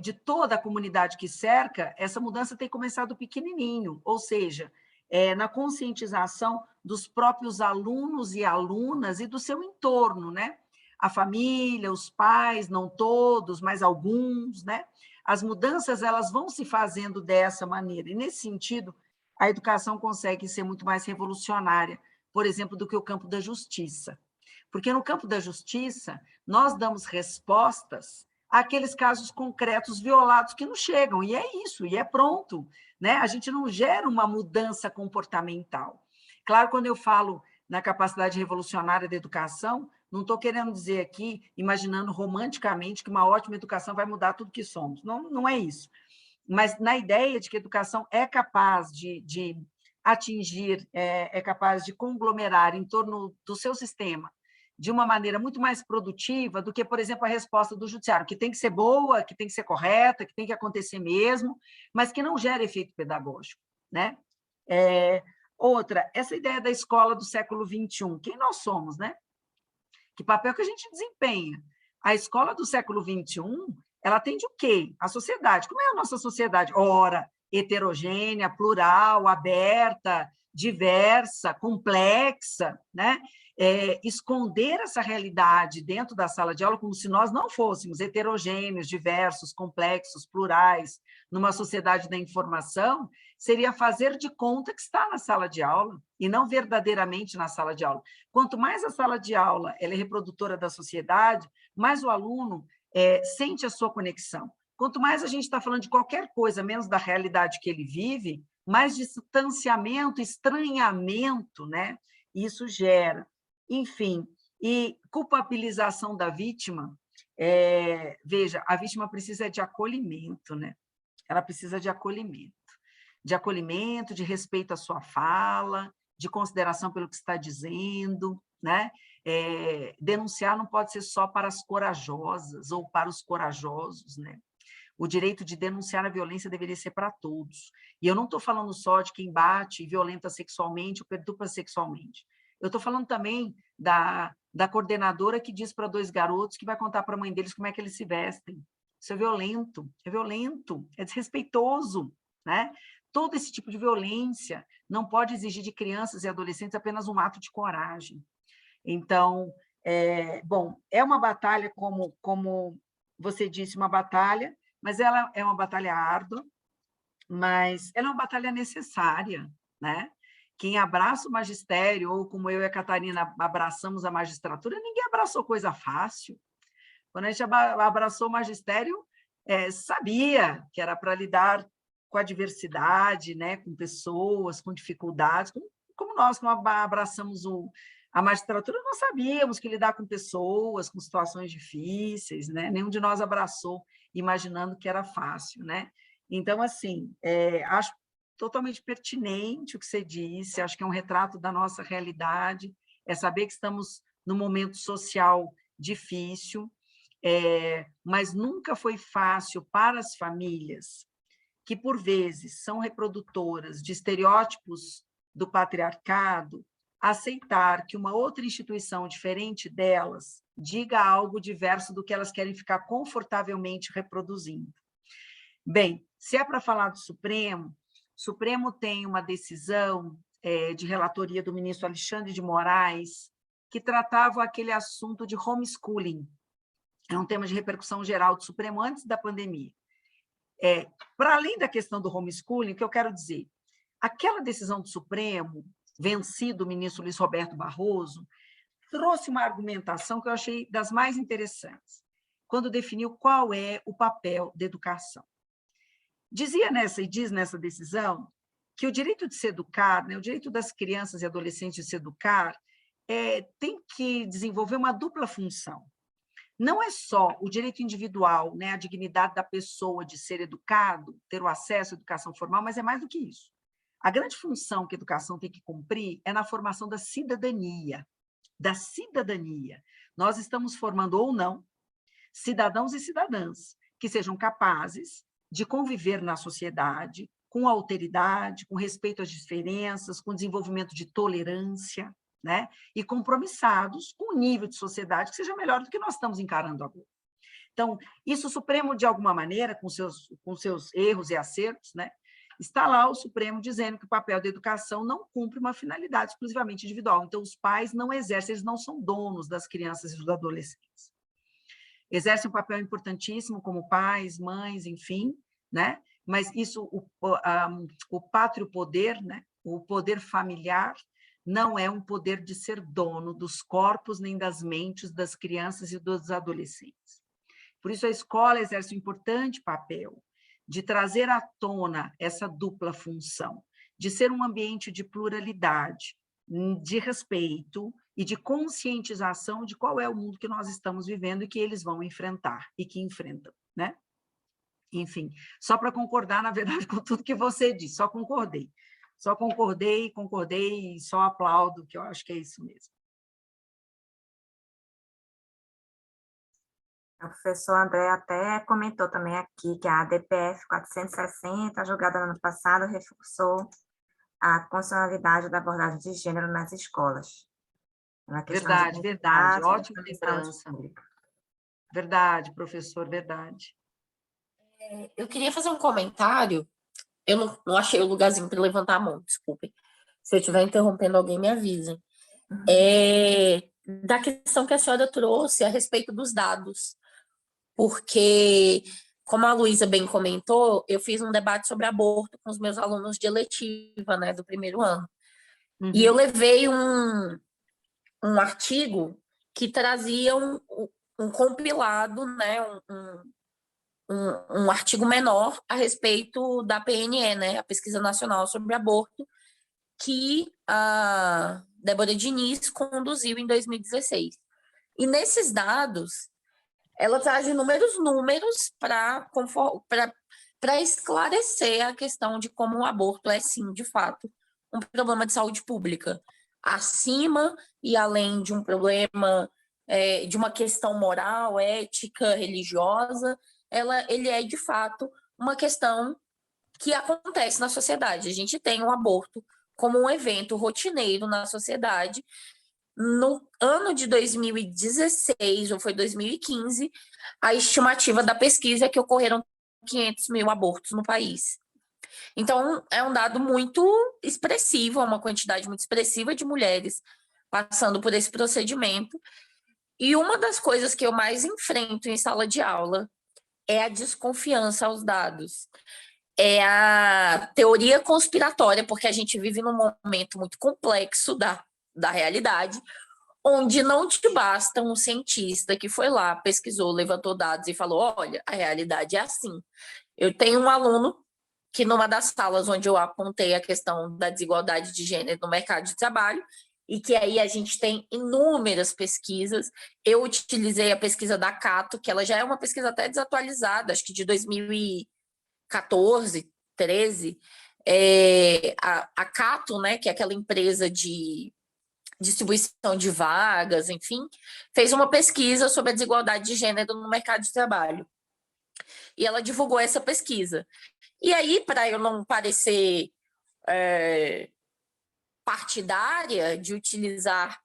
de toda a comunidade que cerca, essa mudança tem começado pequenininho, ou seja, na conscientização dos próprios alunos e alunas e do seu entorno, né? A família, os pais, não todos, mas alguns, né? As mudanças elas vão se fazendo dessa maneira, e nesse sentido, a educação consegue ser muito mais revolucionária, por exemplo, do que o campo da justiça. Porque no campo da justiça, nós damos respostas àqueles casos concretos violados que não chegam, e é isso, e é pronto, né? A gente não gera uma mudança comportamental. Claro, quando eu falo na capacidade revolucionária da educação, não estou querendo dizer aqui, imaginando romanticamente, que uma ótima educação vai mudar tudo que somos. Não, não é isso. Mas na ideia de que a educação é capaz de atingir, é capaz de conglomerar em torno do seu sistema de uma maneira muito mais produtiva do que, por exemplo, a resposta do judiciário, que tem que ser boa, que tem que ser correta, que tem que acontecer mesmo, mas que não gera efeito pedagógico, né? Outra, essa ideia da escola do século XXI, quem nós somos, né? Que papel que a gente desempenha? A escola do século XXI, ela atende o quê? A sociedade. Como é a nossa sociedade? Ora, heterogênea, plural, aberta, diversa, complexa, né? Esconder essa realidade dentro da sala de aula como se nós não fôssemos heterogêneos, diversos, complexos, plurais, numa sociedade da informação, seria fazer de conta que está na sala de aula e não verdadeiramente na sala de aula. Quanto mais a sala de aula ela é reprodutora da sociedade, mais o aluno sente a sua conexão. Quanto mais a gente está falando de qualquer coisa, menos da realidade que ele vive, mais distanciamento, estranhamento, né? Isso gera. Enfim, e culpabilização da vítima, veja, a vítima precisa de acolhimento, né? Ela precisa de acolhimento, de respeito à sua fala, de consideração pelo que está dizendo, né? Denunciar não pode ser só para as corajosas ou para os corajosos, né? O direito de denunciar a violência deveria ser para todos. E eu não estou falando só de quem bate, violenta sexualmente ou perturba sexualmente. Eu estou falando também da coordenadora que diz para 2 garotos que vai contar para a mãe deles como é que eles se vestem. Isso é violento, é desrespeitoso, né? Todo esse tipo de violência não pode exigir de crianças e adolescentes apenas um ato de coragem. Então, bom, é uma batalha, como você disse, uma batalha, mas ela é uma batalha árdua, mas ela é uma batalha necessária, né? Quem abraça o magistério, ou como eu e a Catarina abraçamos a magistratura, ninguém abraçou coisa fácil. Quando a gente abraçou o magistério, sabia que era para lidar com a diversidade, né? Com pessoas, com dificuldades, como nós, quando abraçamos a magistratura, nós sabíamos que lidar com pessoas, com situações difíceis, né? Nenhum de nós abraçou imaginando que era fácil, né? Então, assim, acho totalmente pertinente o que você disse, acho que é um retrato da nossa realidade, é saber que estamos num momento social difícil, mas nunca foi fácil para as famílias, que, por vezes, são reprodutoras de estereótipos do patriarcado, aceitar que uma outra instituição diferente delas diga algo diverso do que elas querem ficar confortavelmente reproduzindo. Bem, se é para falar do Supremo, o Supremo tem uma decisão de relatoria do ministro Alexandre de Moraes, que tratava aquele assunto de homeschooling. É um tema de repercussão geral do Supremo antes da pandemia. Para além da questão do homeschooling, o que eu quero dizer? Aquela decisão do Supremo, vencido o ministro Luiz Roberto Barroso, trouxe uma argumentação que eu achei das mais interessantes, quando definiu qual é o papel da educação. Diz nessa decisão que o direito de se educar, né, o direito das crianças e adolescentes de se educar, tem que desenvolver uma dupla função. Não é só o direito individual, né, a dignidade da pessoa de ser educado, ter o acesso à educação formal, mas é mais do que isso. A grande função que a educação tem que cumprir é na formação da cidadania. Nós estamos formando ou não cidadãos e cidadãs que sejam capazes de conviver na sociedade com alteridade, com respeito às diferenças, com desenvolvimento de tolerância, né? E compromissados com um nível de sociedade que seja melhor do que nós estamos encarando agora. Então, isso o Supremo, de alguma maneira, com seus erros e acertos, né? Está lá o Supremo dizendo que o papel da educação não cumpre uma finalidade exclusivamente individual. Então, os pais não exercem, eles não são donos das crianças e dos adolescentes. Exercem um papel importantíssimo como pais, mães, enfim, né? Mas isso, o pátrio poder, né? O poder familiar, não é um poder de ser dono dos corpos nem das mentes das crianças e dos adolescentes. Por isso, a escola exerce um importante papel de trazer à tona essa dupla função, de ser um ambiente de pluralidade, de respeito e de conscientização de qual é o mundo que nós estamos vivendo e que eles vão enfrentar e que enfrentam, né? Enfim, só para concordar, na verdade, com tudo que você disse, só concordei e só aplaudo, que eu acho que é isso mesmo. O professor André até comentou também aqui que a ADPF 460, julgada no ano passado, reforçou a constitucionalidade da abordagem de gênero nas escolas. Verdade, ótima lembrança. Verdade, professor, verdade. Eu queria fazer um comentário, eu não achei o lugarzinho para levantar a mão, desculpem. Se eu estiver interrompendo alguém, me avisem. Da questão que a senhora trouxe a respeito dos dados, porque, como a Luísa bem comentou, eu fiz um debate sobre aborto com os meus alunos de eletiva, né, do primeiro ano. Uhum. E eu levei um artigo que trazia um compilado, né, um artigo menor a respeito da PNE, né, a Pesquisa Nacional sobre Aborto, que a Débora Diniz conduziu em 2016. E nesses dados, ela traz inúmeros números para esclarecer a questão de como o aborto é, sim, de fato, um problema de saúde pública, acima e além de um problema, de uma questão moral, ética, religiosa, ele é, de fato, uma questão que acontece na sociedade. A gente tem o aborto como um evento rotineiro na sociedade. No ano de 2016, ou foi 2015, a estimativa da pesquisa é que ocorreram 500 mil abortos no país. Então, é um dado muito expressivo, é uma quantidade muito expressiva de mulheres passando por esse procedimento. E uma das coisas que eu mais enfrento em sala de aula é a desconfiança aos dados. É a teoria conspiratória, porque a gente vive num momento muito complexo da realidade, onde não te basta um cientista que foi lá, pesquisou, levantou dados e falou, olha, a realidade é assim. Eu tenho um aluno que numa das salas onde eu apontei a questão da desigualdade de gênero no mercado de trabalho, e que aí a gente tem inúmeras pesquisas, eu utilizei a pesquisa da Cato, que ela já é uma pesquisa até desatualizada, acho que de 2014, 13, a Cato, né, que é aquela empresa de distribuição de vagas, enfim, fez uma pesquisa sobre a desigualdade de gênero no mercado de trabalho. E ela divulgou essa pesquisa. E aí, para eu não parecer partidária de utilizar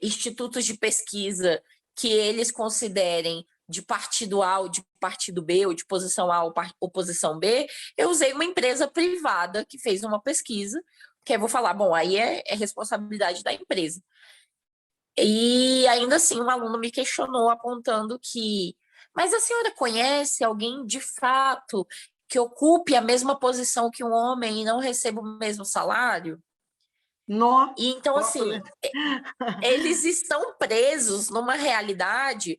institutos de pesquisa que eles considerem de partido A ou de partido B, ou de posição A ou posição B, eu usei uma empresa privada que fez uma pesquisa, que eu vou falar, bom, aí é responsabilidade da empresa. E ainda assim, um aluno me questionou apontando que, mas a senhora conhece alguém de fato que ocupe a mesma posição que um homem e não receba o mesmo salário? Nossa, E então, assim, eles estão presos numa realidade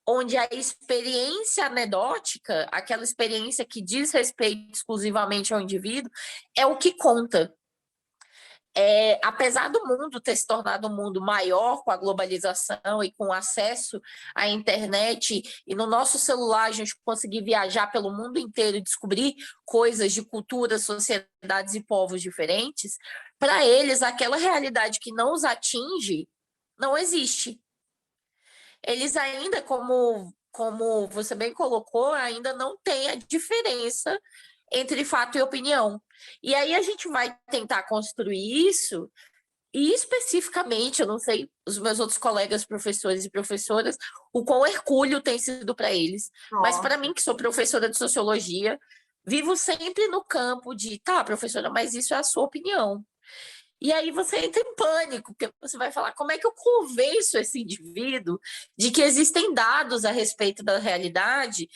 onde a experiência anedótica, aquela experiência que diz respeito exclusivamente ao indivíduo, é o que conta. Apesar do mundo ter se tornado um mundo maior com a globalização e com o acesso à internet, e no nosso celular a gente conseguir viajar pelo mundo inteiro e descobrir coisas de culturas, sociedades e povos diferentes, para eles aquela realidade que não os atinge não existe. Eles ainda, como você bem colocou, ainda não têm a diferença entre fato e opinião. E aí a gente vai tentar construir isso, e especificamente, eu não sei, os meus outros colegas professores e professoras, o quão hercúleo tem sido para eles. Mas para mim, que sou professora de sociologia, vivo sempre no campo de, tá, professora, mas isso é a sua opinião. E aí você entra em pânico, porque você vai falar, como é que eu convenço esse indivíduo de que existem dados a respeito da realidade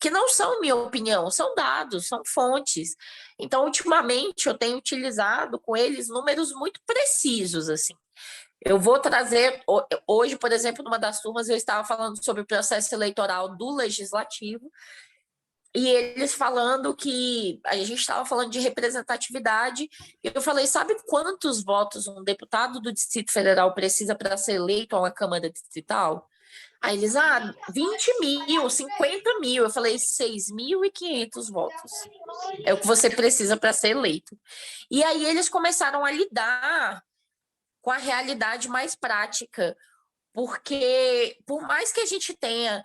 que não são minha opinião, são dados, são fontes. Então, ultimamente, eu tenho utilizado com eles números muito precisos, assim. Eu vou trazer, hoje, por exemplo, numa das turmas, eu estava falando sobre o processo eleitoral do Legislativo, e eles falando que a gente estava falando de representatividade, e eu falei, sabe quantos votos um deputado do Distrito Federal precisa para ser eleito a uma Câmara Distrital? Aí eles, 20 mil, 50 mil. Eu falei, 6.500 votos. É o que você precisa para ser eleito. E aí eles começaram a lidar com a realidade mais prática, porque por mais que a gente tenha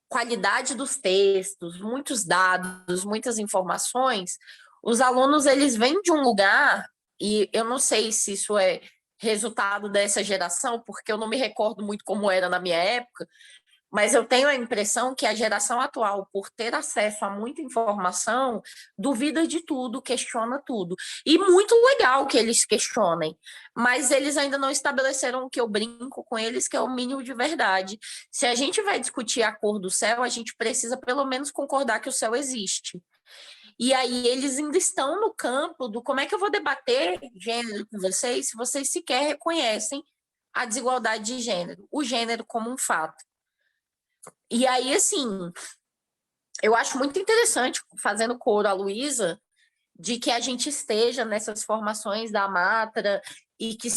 qualidade dos textos, muitos dados, muitas informações, os alunos, eles vêm de um lugar, e eu não sei se isso é resultado dessa geração, porque eu não me recordo muito como era na minha época, mas eu tenho a impressão que a geração atual, por ter acesso a muita informação, duvida de tudo, questiona tudo. E muito legal que eles questionem, mas eles ainda não estabeleceram o que eu brinco com eles, que é o mínimo de verdade. Se a gente vai discutir a cor do céu, a gente precisa pelo menos concordar que o céu existe. E aí eles ainda estão no campo do como é que eu vou debater gênero com vocês se vocês sequer reconhecem a desigualdade de gênero, o gênero como um fato. E aí, assim, eu acho muito interessante, fazendo coro à Luísa, de que a gente esteja nessas formações da Matra e que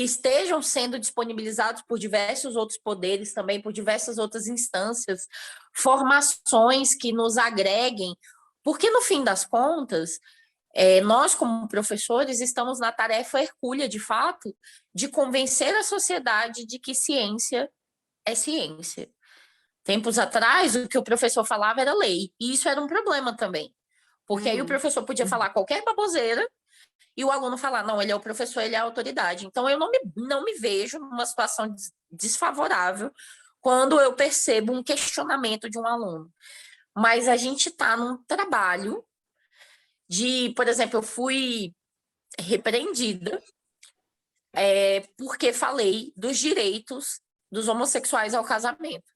estejam sendo disponibilizados por diversos outros poderes também, por diversas outras instâncias, formações que nos agreguem, porque no fim das contas, nós como professores estamos na tarefa hercúlea, de fato, de convencer a sociedade de que ciência é ciência. Tempos atrás, o que o professor falava era lei, e isso era um problema também, porque aí o professor podia falar qualquer baboseira e o aluno falar, não, ele é o professor, ele é a autoridade. Então, eu não me vejo numa situação desfavorável quando eu percebo um questionamento de um aluno. Mas a gente está num trabalho de, por exemplo, eu fui repreendida porque falei dos direitos dos homossexuais ao casamento.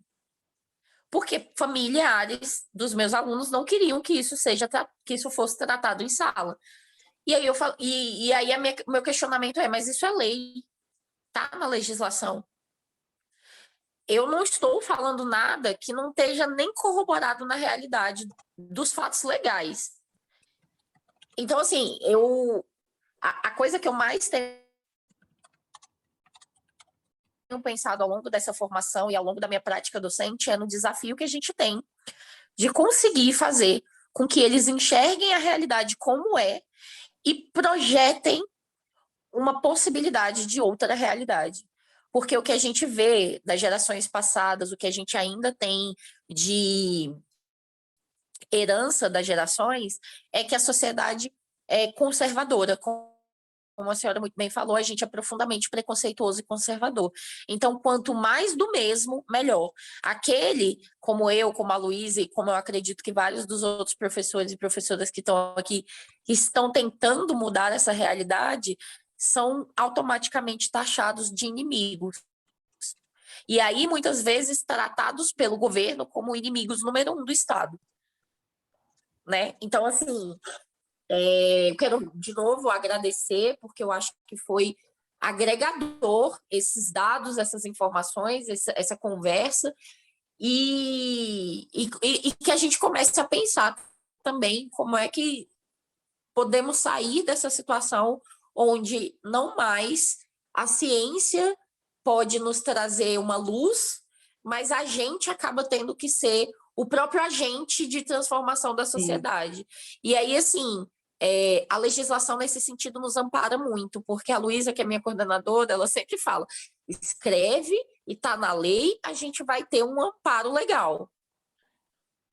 Porque familiares dos meus alunos não queriam que isso fosse tratado em sala. E aí meu questionamento é, mas isso é lei, tá na legislação. Eu não estou falando nada que não esteja nem corroborado na realidade dos fatos legais. Então, assim, a coisa que eu mais tenho pensado ao longo dessa formação e ao longo da minha prática docente é no desafio que a gente tem de conseguir fazer com que eles enxerguem a realidade como é e projetem uma possibilidade de outra realidade. Porque o que a gente vê das gerações passadas, o que a gente ainda tem de herança das gerações, é que a sociedade é conservadora, a senhora muito bem falou, a gente é profundamente preconceituoso e conservador. Então, quanto mais do mesmo, melhor. Aquele, como eu, como a Luísa, e como eu acredito que vários dos outros professores e professoras que estão aqui estão tentando mudar essa realidade, são automaticamente taxados de inimigos. E aí, muitas vezes, tratados pelo governo como inimigos número 1 do Estado. Né? Então, assim, eu quero, de novo, agradecer, porque eu acho que foi agregador esses dados, essas informações, essa conversa, e que a gente comece a pensar também como é que podemos sair dessa situação onde não mais a ciência pode nos trazer uma luz, mas a gente acaba tendo que ser o próprio agente de transformação da sociedade. E aí, assim, a legislação nesse sentido nos ampara muito, porque a Luísa, que é minha coordenadora, ela sempre fala, escreve e está na lei, a gente vai ter um amparo legal.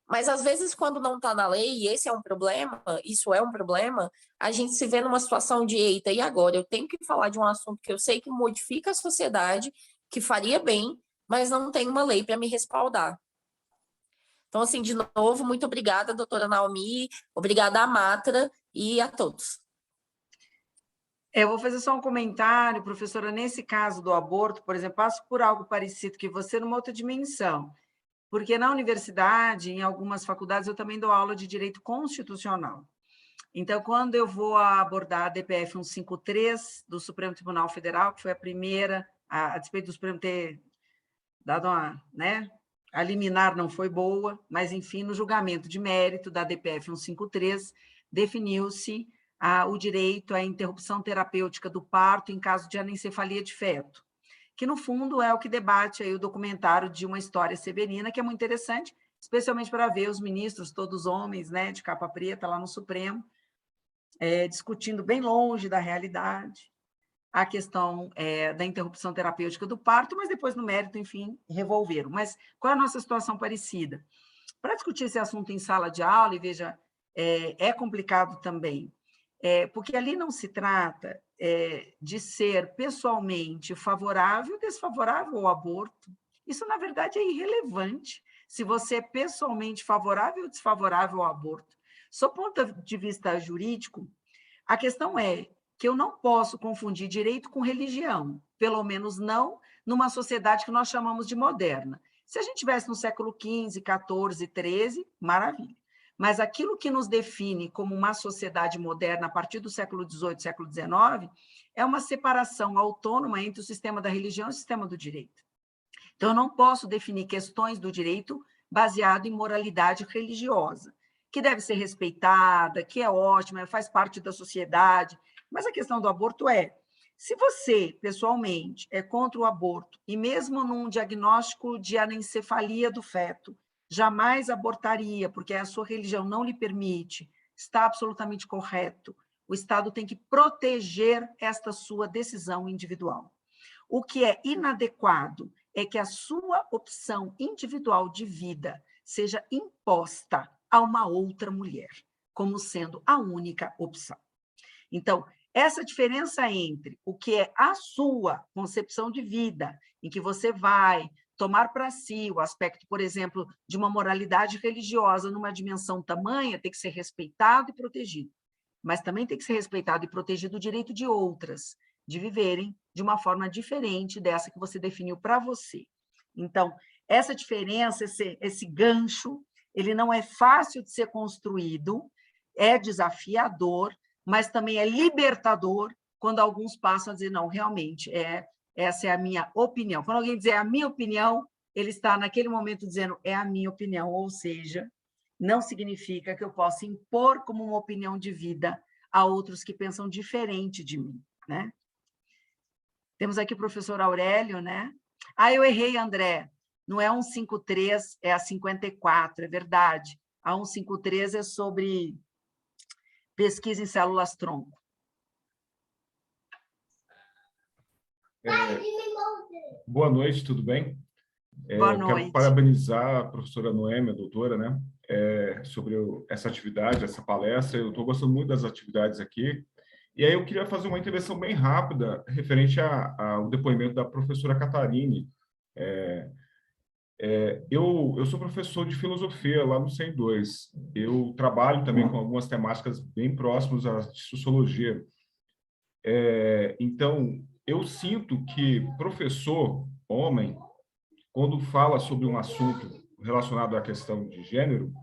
Mas, às vezes, quando não está na lei, e esse é um problema, isso é um problema, a gente se vê numa situação de, eita, e agora? Eu tenho que falar de um assunto que eu sei que modifica a sociedade, que faria bem, mas não tem uma lei para me respaldar. Então, assim, de novo, muito obrigada, doutora Naomi, obrigada à Matra e a todos. Eu vou fazer só um comentário, professora, nesse caso do aborto, por exemplo, passo por algo parecido que você numa outra dimensão. Porque na universidade, em algumas faculdades, eu também dou aula de direito constitucional. Então, quando eu vou abordar a DPF 153 do Supremo Tribunal Federal, que foi a primeira, a despeito do Supremo ter dado uma, né, a liminar não foi boa, mas, enfim, no julgamento de mérito da DPF 153, definiu-se o direito à interrupção terapêutica do parto em caso de anencefalia de feto, que, no fundo, é o que debate aí o documentário de Uma História Severina, que é muito interessante, especialmente para ver os ministros, todos homens, né, de capa preta, lá no Supremo, discutindo bem longe da realidade a questão da interrupção terapêutica do parto, mas depois, no mérito, enfim, revolveram. Mas qual é a nossa situação parecida? Para discutir esse assunto em sala de aula, e veja, é complicado também, porque ali não se trata de ser pessoalmente favorável ou desfavorável ao aborto. Isso, na verdade, é irrelevante se você é pessoalmente favorável ou desfavorável ao aborto. Sob o ponto de vista jurídico, a questão é que eu não posso confundir direito com religião, pelo menos não numa sociedade que nós chamamos de moderna. Se a gente estivesse no século XV, XIV, XIII, maravilha. Mas aquilo que nos define como uma sociedade moderna a partir do século XVIII, século XIX, é uma separação autônoma entre o sistema da religião e o sistema do direito. Então, eu não posso definir questões do direito baseado em moralidade religiosa, que deve ser respeitada, que é ótima, faz parte da sociedade. Mas a questão do aborto se você, pessoalmente, é contra o aborto, e mesmo num diagnóstico de anencefalia do feto, jamais abortaria, porque a sua religião não lhe permite, está absolutamente correto. O Estado tem que proteger esta sua decisão individual. O que é inadequado é que a sua opção individual de vida seja imposta a uma outra mulher, como sendo a única opção. Então, essa diferença entre o que é a sua concepção de vida, em que você vai tomar para si o aspecto, por exemplo, de uma moralidade religiosa numa dimensão tamanha, tem que ser respeitado e protegido. Mas também tem que ser respeitado e protegido o direito de outras, de viverem de uma forma diferente dessa que você definiu para você. Então, essa diferença, esse gancho, ele não é fácil de ser construído, é desafiador, mas também é libertador quando alguns passam a dizer, não, realmente, essa é a minha opinião. Quando alguém dizer a minha opinião, ele está naquele momento dizendo é a minha opinião, ou seja, não significa que eu possa impor como uma opinião de vida a outros que pensam diferente de mim, né? Temos aqui o professor Aurélio, né? Eu errei, André. Não é 153, é a 54, é verdade. A 153 é sobre pesquisa em células-tronco. Boa noite, tudo bem? Boa noite. Quero parabenizar a professora Noemi, a doutora, né, sobre essa atividade, essa palestra. Eu estou gostando muito das atividades aqui E aí eu queria fazer uma intervenção bem rápida referente ao depoimento da professora Catarine. Eu sou professor de filosofia lá no CEM 2. Eu trabalho também com algumas temáticas bem próximas à de sociologia. Então, eu sinto que professor, homem, quando fala sobre um assunto relacionado à questão de gênero,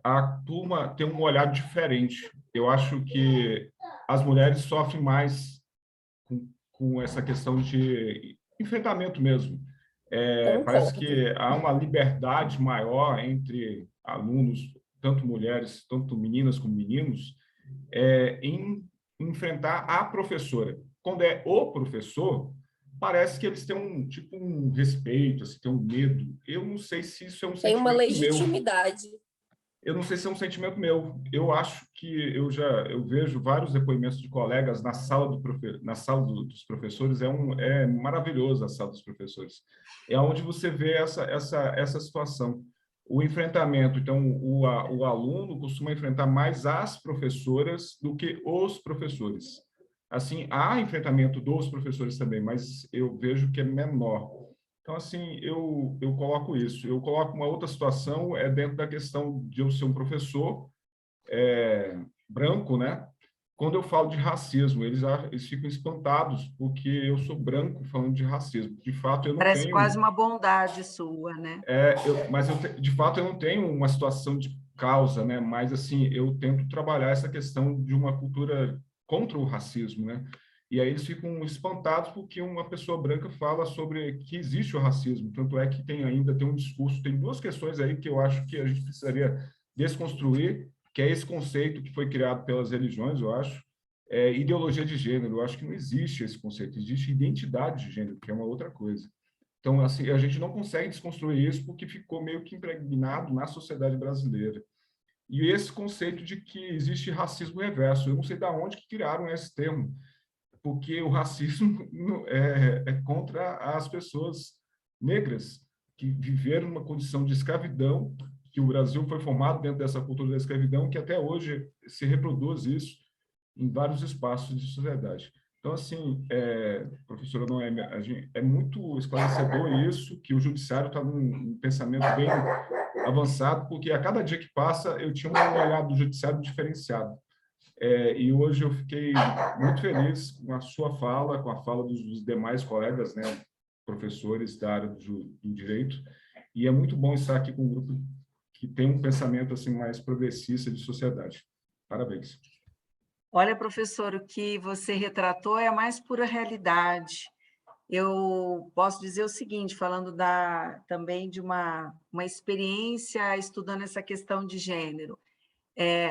a turma tem um olhar diferente. Eu acho que as mulheres sofrem mais com essa questão de enfrentamento mesmo. Parece Concordo. que há uma liberdade maior entre alunos, tanto mulheres, tanto meninas como meninos, em enfrentar a professora. Quando é o professor, parece que eles têm um respeito, assim, têm um medo. Eu não sei se isso é um Tem uma sentimento meu. legitimidade. Eu não sei se é um sentimento meu. Eu acho que eu vejo vários depoimentos de colegas na sala dos professores. É maravilhoso a sala dos professores. É onde você vê essa situação. O enfrentamento. Então, o aluno costuma enfrentar mais as professoras do que os professores. Assim, há enfrentamento dos professores também, mas eu vejo que é menor. Então, assim, eu coloco isso. Eu coloco uma outra situação, dentro da questão de eu ser um professor branco, né? Quando eu falo de racismo, eles ficam espantados, porque eu sou branco falando de racismo. De fato, eu não Parece quase tenho... uma bondade sua, né? De fato, eu não tenho uma situação de causa, né? Mas, assim, eu tento trabalhar essa questão de uma cultura contra o racismo, né? E aí eles ficam espantados porque uma pessoa branca fala sobre que existe o racismo. Tanto é que tem um discurso, tem duas questões aí que eu acho que a gente precisaria desconstruir, que é esse conceito que foi criado pelas religiões, eu acho, ideologia de gênero. Eu acho que não existe esse conceito, existe identidade de gênero, que é uma outra coisa. Então, assim, a gente não consegue desconstruir isso porque ficou meio que impregnado na sociedade brasileira. E esse conceito de que existe racismo reverso, eu não sei de onde que tiraram esse termo, porque o racismo é contra as pessoas negras que viveram uma condição de escravidão, que o Brasil foi formado dentro dessa cultura da escravidão, que até hoje se reproduz isso em vários espaços de sociedade. Então, assim, professora Noemi, é muito esclarecedor isso, que o judiciário está num pensamento bem avançado, porque a cada dia que passa eu tinha um olhar do judiciário diferenciado. E hoje eu fiquei muito feliz com a sua fala, com a fala dos demais colegas, né, professores da área do direito, e é muito bom estar aqui com um grupo que tem um pensamento assim mais progressista de sociedade. Parabéns. Olha, professor, o que você retratou é a mais pura realidade. Eu posso dizer o seguinte, falando também de uma experiência estudando essa questão de gênero.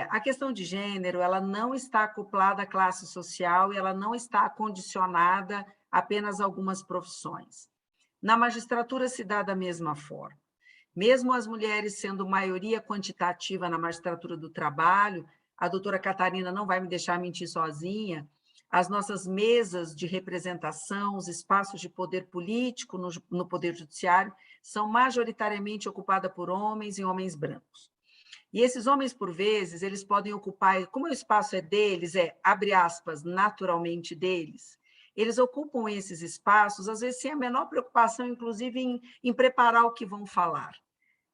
A questão de gênero, ela não está acoplada à classe social e ela não está condicionada apenas a algumas profissões. Na magistratura se dá da mesma forma. Mesmo as mulheres sendo maioria quantitativa na magistratura do trabalho, a doutora Catarina não vai me deixar mentir sozinha, as nossas mesas de representação, os espaços de poder político no poder judiciário, são majoritariamente ocupadas por homens e homens brancos. E esses homens, por vezes, eles podem ocupar, como o espaço é deles, abre aspas, naturalmente deles, eles ocupam esses espaços, às vezes sem a menor preocupação, inclusive, em preparar o que vão falar.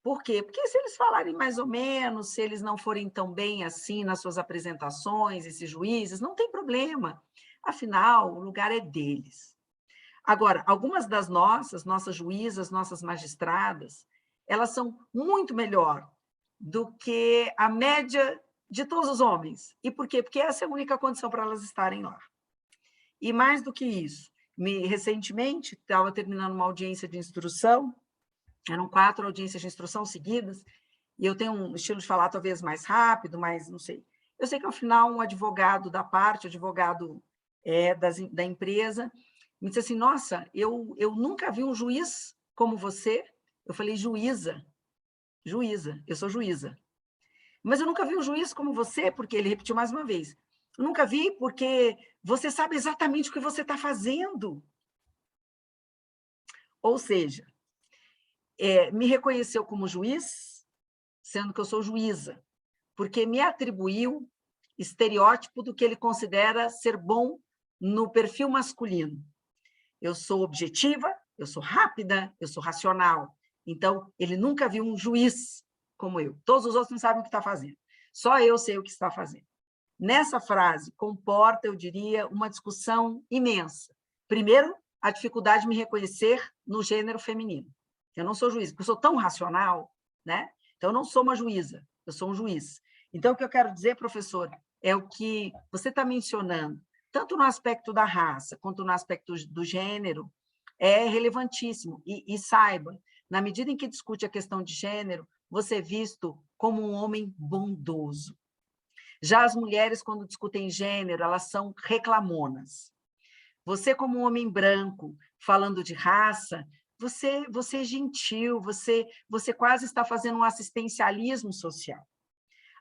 Por quê? Porque se eles falarem mais ou menos, se eles não forem tão bem assim nas suas apresentações, esses juízes, não tem problema. Afinal, o lugar é deles. Agora, algumas das nossas juízas, nossas magistradas, elas são muito melhor do que a média de todos os homens. E por quê? Porque essa é a única condição para elas estarem lá. E mais do que isso, recentemente, estava terminando uma audiência de instrução, eram 4 audiências de instrução seguidas, e eu tenho um estilo de falar talvez mais rápido, mas não sei. Eu sei que, ao final, um advogado da parte, advogado da empresa, me disse assim, nossa, eu nunca vi um juiz como você. Eu falei, juíza, eu sou juíza. Mas eu nunca vi um juiz como você, porque ele repetiu mais uma vez. Eu nunca vi porque você sabe exatamente o que você está fazendo. Ou seja, me reconheceu como juiz, sendo que eu sou juíza, porque me atribuiu estereótipo do que ele considera ser bom no perfil masculino. Eu sou objetiva, eu sou rápida, eu sou racional. Então, ele nunca viu um juiz como eu. Todos os outros não sabem o que está fazendo. Só eu sei o que está fazendo. Nessa frase, comporta, eu diria, uma discussão imensa. Primeiro, a dificuldade de me reconhecer no gênero feminino. Eu não sou juiz, porque eu sou tão racional, né? Então, eu não sou uma juíza, eu sou um juiz. Então, o que eu quero dizer, professor, é o que você está mencionando, tanto no aspecto da raça, quanto no aspecto do gênero, é relevantíssimo. E saiba, na medida em que discute a questão de gênero, você é visto como um homem bondoso. Já as mulheres, quando discutem gênero, elas são reclamonas. Você, como um homem branco, falando de raça, você é gentil, você quase está fazendo um assistencialismo social.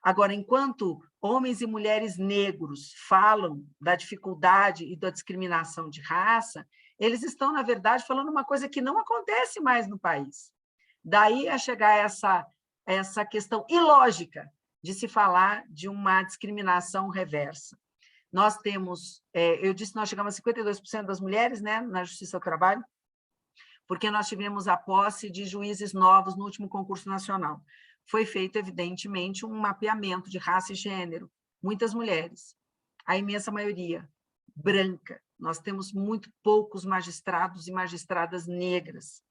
Agora, enquanto homens e mulheres negros falam da dificuldade e da discriminação de raça, eles estão, na verdade, falando uma coisa que não acontece mais no país. Daí a chegar a essa questão ilógica de se falar de uma discriminação reversa. Nós temos, eu disse que nós chegamos a 52% das mulheres, né, na Justiça do Trabalho, porque nós tivemos a posse de juízes novos no último concurso nacional. Foi feito, evidentemente, um mapeamento de raça e gênero. Muitas mulheres, a imensa maioria branca. Nós temos muito poucos magistrados e magistradas negras.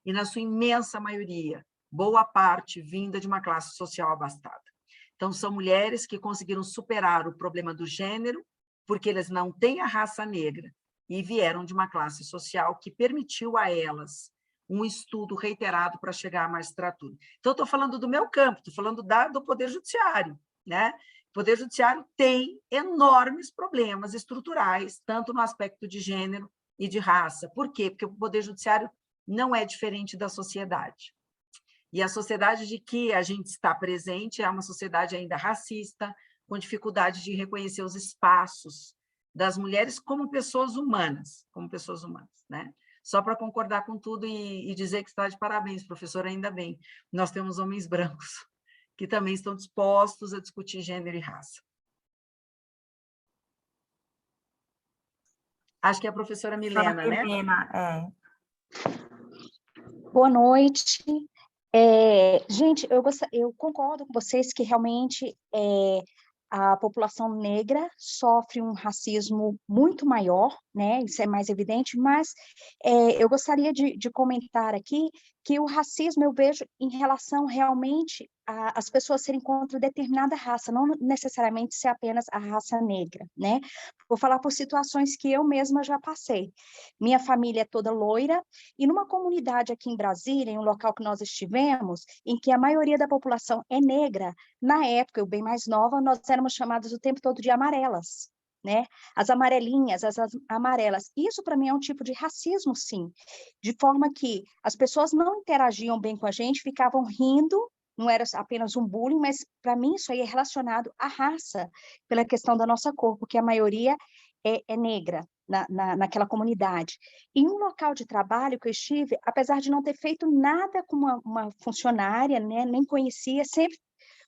E, na sua imensa maioria, boa parte vinda de uma classe social abastada. Então, são mulheres que conseguiram superar o problema do gênero, porque elas não têm a raça negra, e vieram de uma classe social que permitiu a elas um estudo reiterado para chegar à magistratura. Então, estou falando do meu campo, estou falando do Poder Judiciário, né? O Poder Judiciário tem enormes problemas estruturais, tanto no aspecto de gênero e de raça. Por quê? Porque o Poder Judiciário não é diferente da sociedade. E a sociedade de que a gente está presente é uma sociedade ainda racista, com dificuldade de reconhecer os espaços das mulheres como pessoas humanas, né? Só para concordar com tudo e dizer que está de parabéns, professora, ainda bem. Nós temos homens brancos que também estão dispostos a discutir gênero e raça. Acho que é a professora Milena, né? Milena, Boa noite. Gente, eu concordo com vocês que realmente a população negra sofre um racismo muito maior, né? Isso é mais evidente, mas eu gostaria de comentar aqui que o racismo eu vejo em relação realmente às pessoas serem contra determinada raça, não necessariamente ser apenas a raça negra, né? Vou falar por situações que eu mesma já passei. Minha família é toda loira, e numa comunidade aqui em Brasília, em um local que nós estivemos, em que a maioria da população é negra, na época, eu bem mais nova, nós éramos chamadas o tempo todo de amarelas, né? As amarelinhas, as amarelas. Isso, para mim, é um tipo de racismo, sim. De forma que as pessoas não interagiam bem com a gente, ficavam rindo, não era apenas um bullying, mas, para mim, isso aí é relacionado à raça, pela questão da nossa cor, porque a maioria é negra naquela comunidade. Em um local de trabalho que eu estive, apesar de não ter feito nada com uma funcionária, né, nem conhecia, sempre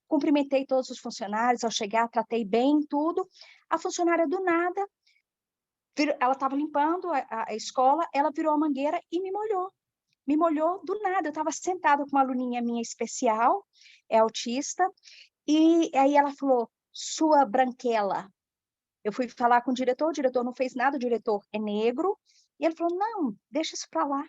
cumprimentei todos os funcionários, ao chegar, tratei bem tudo. A funcionária, do nada, ela estava limpando a escola, ela virou a mangueira e me molhou. Me molhou do nada. Eu estava sentada com uma aluninha minha especial, é autista, e aí ela falou, sua branquela. Eu fui falar com o diretor não fez nada, o diretor é negro, e ele falou, não, deixa isso para lá,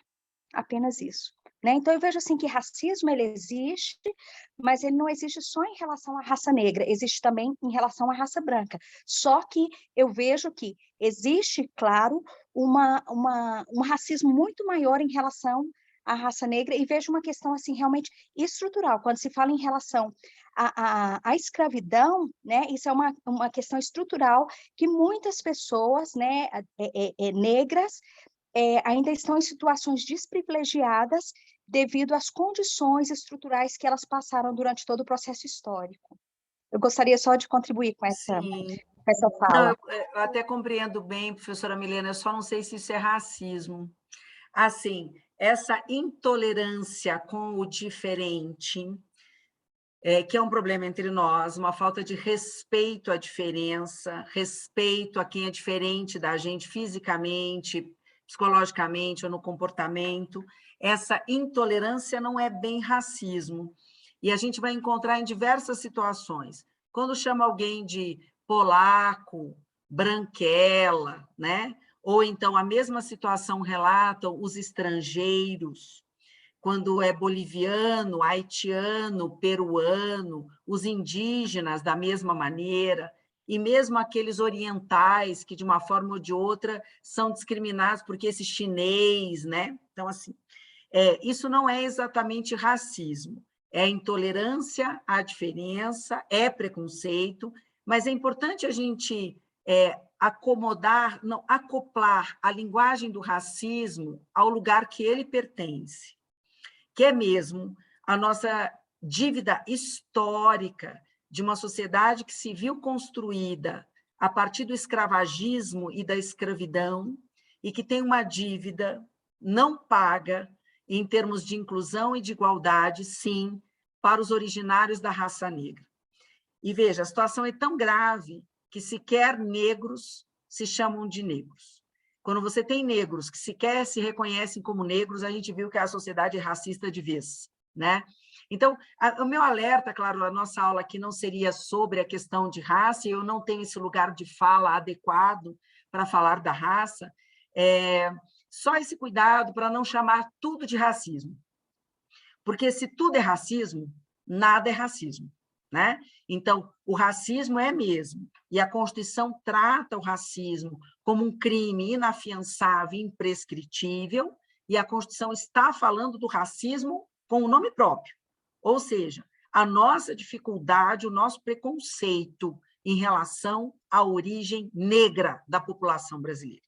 apenas isso. Né? Então, eu vejo assim que racismo, ele existe, mas ele não existe só em relação à raça negra, existe também em relação à raça branca. Só que eu vejo que existe, claro, um racismo muito maior em relação à raça negra, e vejo uma questão assim realmente estrutural. Quando se fala em relação à escravidão, né, isso é uma questão estrutural que muitas pessoas, né, negras, ainda estão em situações desprivilegiadas devido às condições estruturais que elas passaram durante todo o processo histórico. Eu gostaria só de contribuir com essa fala. Não, eu até compreendo bem, professora Milena, eu só não sei se isso é racismo. Assim, essa intolerância com o diferente que é um problema entre nós, uma falta de respeito à diferença, respeito a quem é diferente da gente fisicamente, psicologicamente ou no comportamento. Essa intolerância não é bem racismo. E a gente vai encontrar em diversas situações. Quando chama alguém de polaco, branquela, né? Ou então a mesma situação relatam os estrangeiros, quando é boliviano, haitiano, peruano, os indígenas da mesma maneira, e mesmo aqueles orientais que, de uma forma ou de outra, são discriminados porque esse chinês, né? Então, assim, isso não é exatamente racismo, é intolerância à diferença, é preconceito, mas é importante a gente acomodar, não, acoplar a linguagem do racismo ao lugar que ele pertence, que é mesmo a nossa dívida histórica de uma sociedade que se viu construída a partir do escravagismo e da escravidão, e que tem uma dívida não paga em termos de inclusão e de igualdade, sim, para os originários da raça negra. E veja, a situação é tão grave que sequer negros se chamam de negros. Quando você tem negros que sequer se reconhecem como negros, a gente viu que a sociedade é racista de vez, né? Então, o meu alerta, claro, a nossa aula aqui não seria sobre a questão de raça, e eu não tenho esse lugar de fala adequado para falar da raça, só esse cuidado para não chamar tudo de racismo. Porque se tudo é racismo, nada é racismo, né? Então, o racismo é mesmo, e a Constituição trata o racismo como um crime inafiançável e imprescritível, e a Constituição está falando do racismo com o nome próprio, ou seja, a nossa dificuldade, o nosso preconceito em relação à origem negra da população brasileira.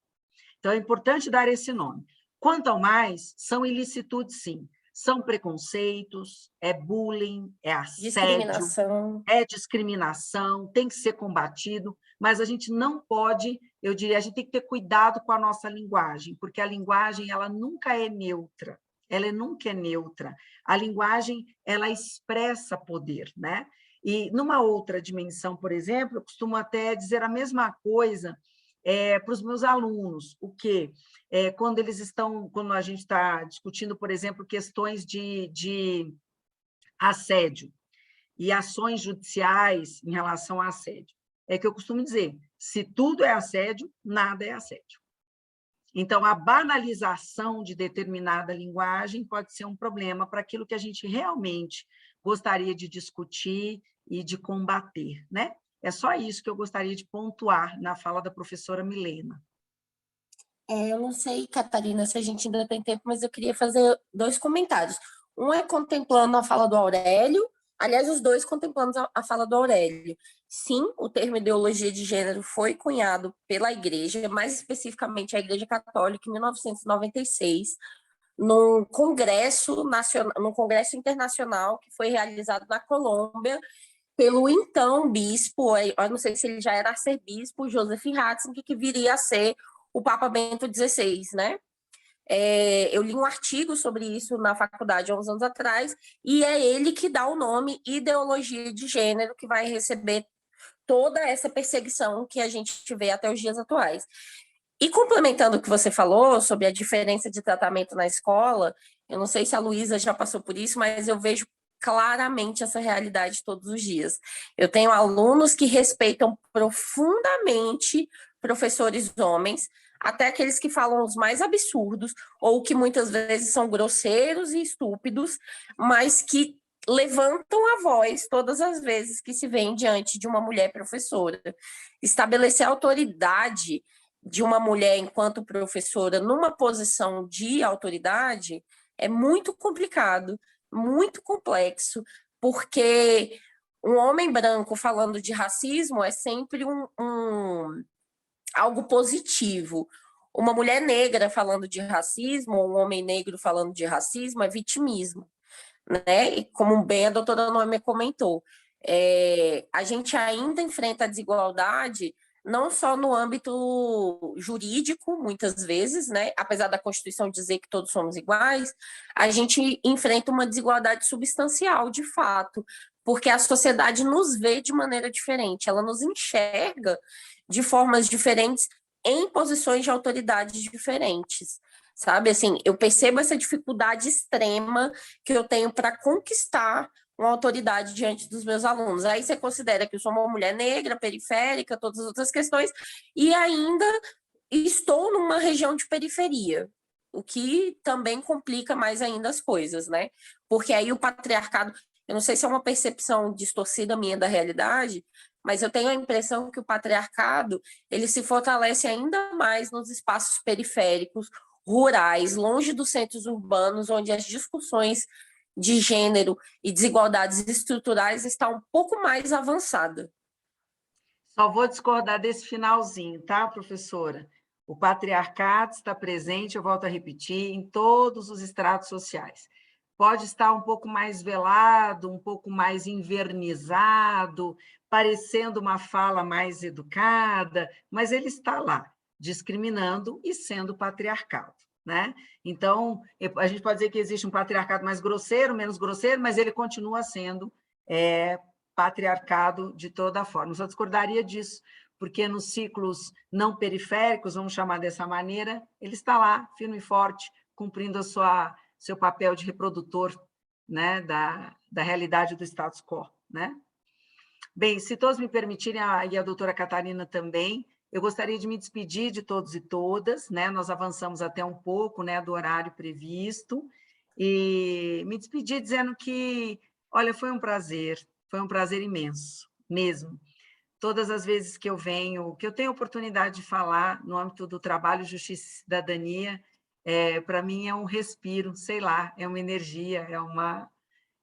Então, é importante dar esse nome. Quanto ao mais, são ilicitudes, sim. São preconceitos, é bullying, é assédio, é discriminação, tem que ser combatido, mas a gente não pode, eu diria, a gente tem que ter cuidado com a nossa linguagem, porque a linguagem ela nunca é neutra, ela nunca é neutra. A linguagem, ela expressa poder, né? E numa outra dimensão, por exemplo, eu costumo até dizer a mesma coisa para os meus alunos, o quê? Quando a gente está discutindo, por exemplo, questões de assédio e ações judiciais em relação a assédio, é que eu costumo dizer, se tudo é assédio, nada é assédio. Então, a banalização de determinada linguagem pode ser um problema para aquilo que a gente realmente gostaria de discutir e de combater, né? É só isso que eu gostaria de pontuar na fala da professora Milena. Eu não sei, Catarina, se a gente ainda tem tempo, mas eu queria fazer 2 comentários. Um é contemplando a fala do Aurélio, aliás, os 2 contemplando a fala do Aurélio. Sim, o termo ideologia de gênero foi cunhado pela Igreja, mais especificamente a Igreja Católica, em 1996, num congresso internacional que foi realizado na Colômbia, pelo então bispo, eu não sei se ele já era arcebispo, Joseph Ratzinger, que viria a ser o Papa Bento XVI, né? Eu li um artigo sobre isso na faculdade há uns anos atrás, e é ele que dá o nome ideologia de gênero, que vai receber toda essa perseguição que a gente vê até os dias atuais. E complementando o que você falou sobre a diferença de tratamento na escola, eu não sei se a Luísa já passou por isso, mas eu vejo claramente essa realidade todos os dias. Eu tenho alunos que respeitam profundamente professores homens, até aqueles que falam os mais absurdos, ou que muitas vezes são grosseiros e estúpidos, mas que levantam a voz todas as vezes que se vêem diante de uma mulher professora. Estabelecer a autoridade de uma mulher enquanto professora numa posição de autoridade é muito complicado, muito complexo, porque um homem branco falando de racismo é sempre algo positivo. Uma mulher negra falando de racismo, ou um homem negro falando de racismo é vitimismo, né? E como bem a doutora Noêmia comentou, a gente ainda enfrenta a desigualdade não só no âmbito jurídico, muitas vezes, né? Apesar da Constituição dizer que todos somos iguais, a gente enfrenta uma desigualdade substancial, de fato, porque a sociedade nos vê de maneira diferente, ela nos enxerga de formas diferentes em posições de autoridade diferentes, sabe? Assim, eu percebo essa dificuldade extrema que eu tenho para conquistar uma autoridade diante dos meus alunos. Aí você considera que eu sou uma mulher negra, periférica, todas as outras questões, e ainda estou numa região de periferia, o que também complica mais ainda as coisas, né? Porque aí o patriarcado, eu não sei se é uma percepção distorcida minha da realidade, mas eu tenho a impressão que o patriarcado, ele se fortalece ainda mais nos espaços periféricos, rurais, longe dos centros urbanos, onde as discussões de gênero e desigualdades estruturais estão um pouco mais avançadas. Só vou discordar desse finalzinho, tá, professora? O patriarcado está presente, eu volto a repetir, em todos os estratos sociais. Pode estar um pouco mais velado, um pouco mais invernizado, parecendo uma fala mais educada, mas ele está lá, discriminando e sendo patriarcado, né? Então, a gente pode dizer que existe um patriarcado mais grosseiro, menos grosseiro, mas ele continua sendo patriarcado de toda forma. Eu só discordaria disso, porque nos ciclos não periféricos, vamos chamar dessa maneira, ele está lá, firme e forte, cumprindo seu papel de reprodutor, né, da realidade do status quo, né? Bem, se todos me permitirem, e a doutora Catarina também, eu gostaria de me despedir de todos e todas, né? Nós avançamos até um pouco, né, do horário previsto, e me despedir dizendo que, olha, foi um prazer imenso, mesmo. Todas as vezes que eu venho, que eu tenho oportunidade de falar no âmbito do trabalho, justiça e cidadania, para mim é um respiro, sei lá, é uma energia,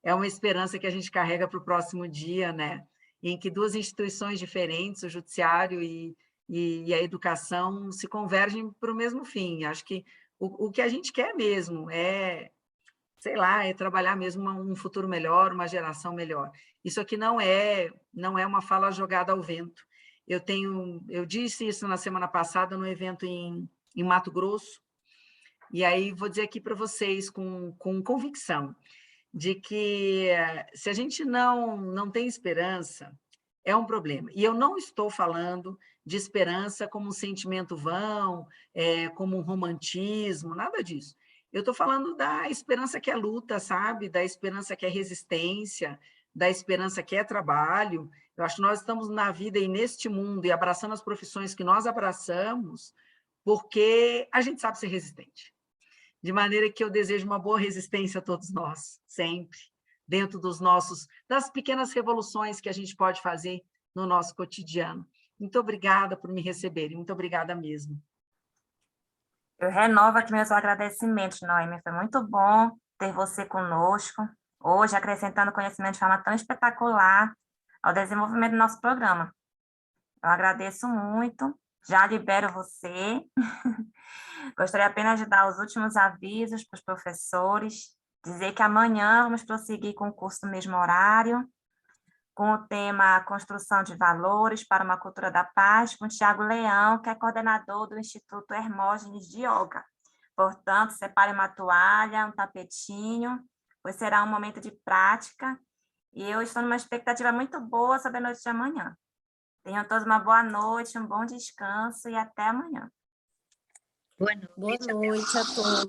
é uma esperança que a gente carrega para o próximo dia, né? Em que duas instituições diferentes, o judiciário e a educação, se convergem para o mesmo fim. Acho que o que a gente quer mesmo sei lá, é trabalhar mesmo um futuro melhor, uma geração melhor. Isso aqui não é uma fala jogada ao vento. Eu disse isso na semana passada no evento em Mato Grosso, e aí vou dizer aqui para vocês com convicção de que se a gente não tem esperança, é um problema. E eu não estou falando de esperança como um sentimento vão, como um romantismo, nada disso. Eu estou falando da esperança que é luta, sabe? Da esperança que é resistência, da esperança que é trabalho. Eu acho que nós estamos na vida e neste mundo e abraçando as profissões que nós abraçamos porque a gente sabe ser resistente. De maneira que eu desejo uma boa resistência a todos nós, sempre, dentro das pequenas revoluções que a gente pode fazer no nosso cotidiano. Muito obrigada por me receberem, muito obrigada mesmo. Eu renovo aqui meus agradecimentos, Noemi. Foi muito bom ter você conosco, hoje acrescentando conhecimento de forma tão espetacular ao desenvolvimento do nosso programa. Eu agradeço muito, já libero você. Gostaria apenas de dar os últimos avisos para os professores, dizer que amanhã vamos prosseguir com o curso no mesmo horário, com o tema Construção de Valores para uma Cultura da Paz, com o Tiago Leão, que é coordenador do Instituto Hermógenes de Yoga. Portanto, separe uma toalha, um tapetinho, pois será um momento de prática, e eu estou numa expectativa muito boa sobre a noite de amanhã. Tenham todos uma boa noite, um bom descanso e até amanhã. Boa noite. Boa noite a todos.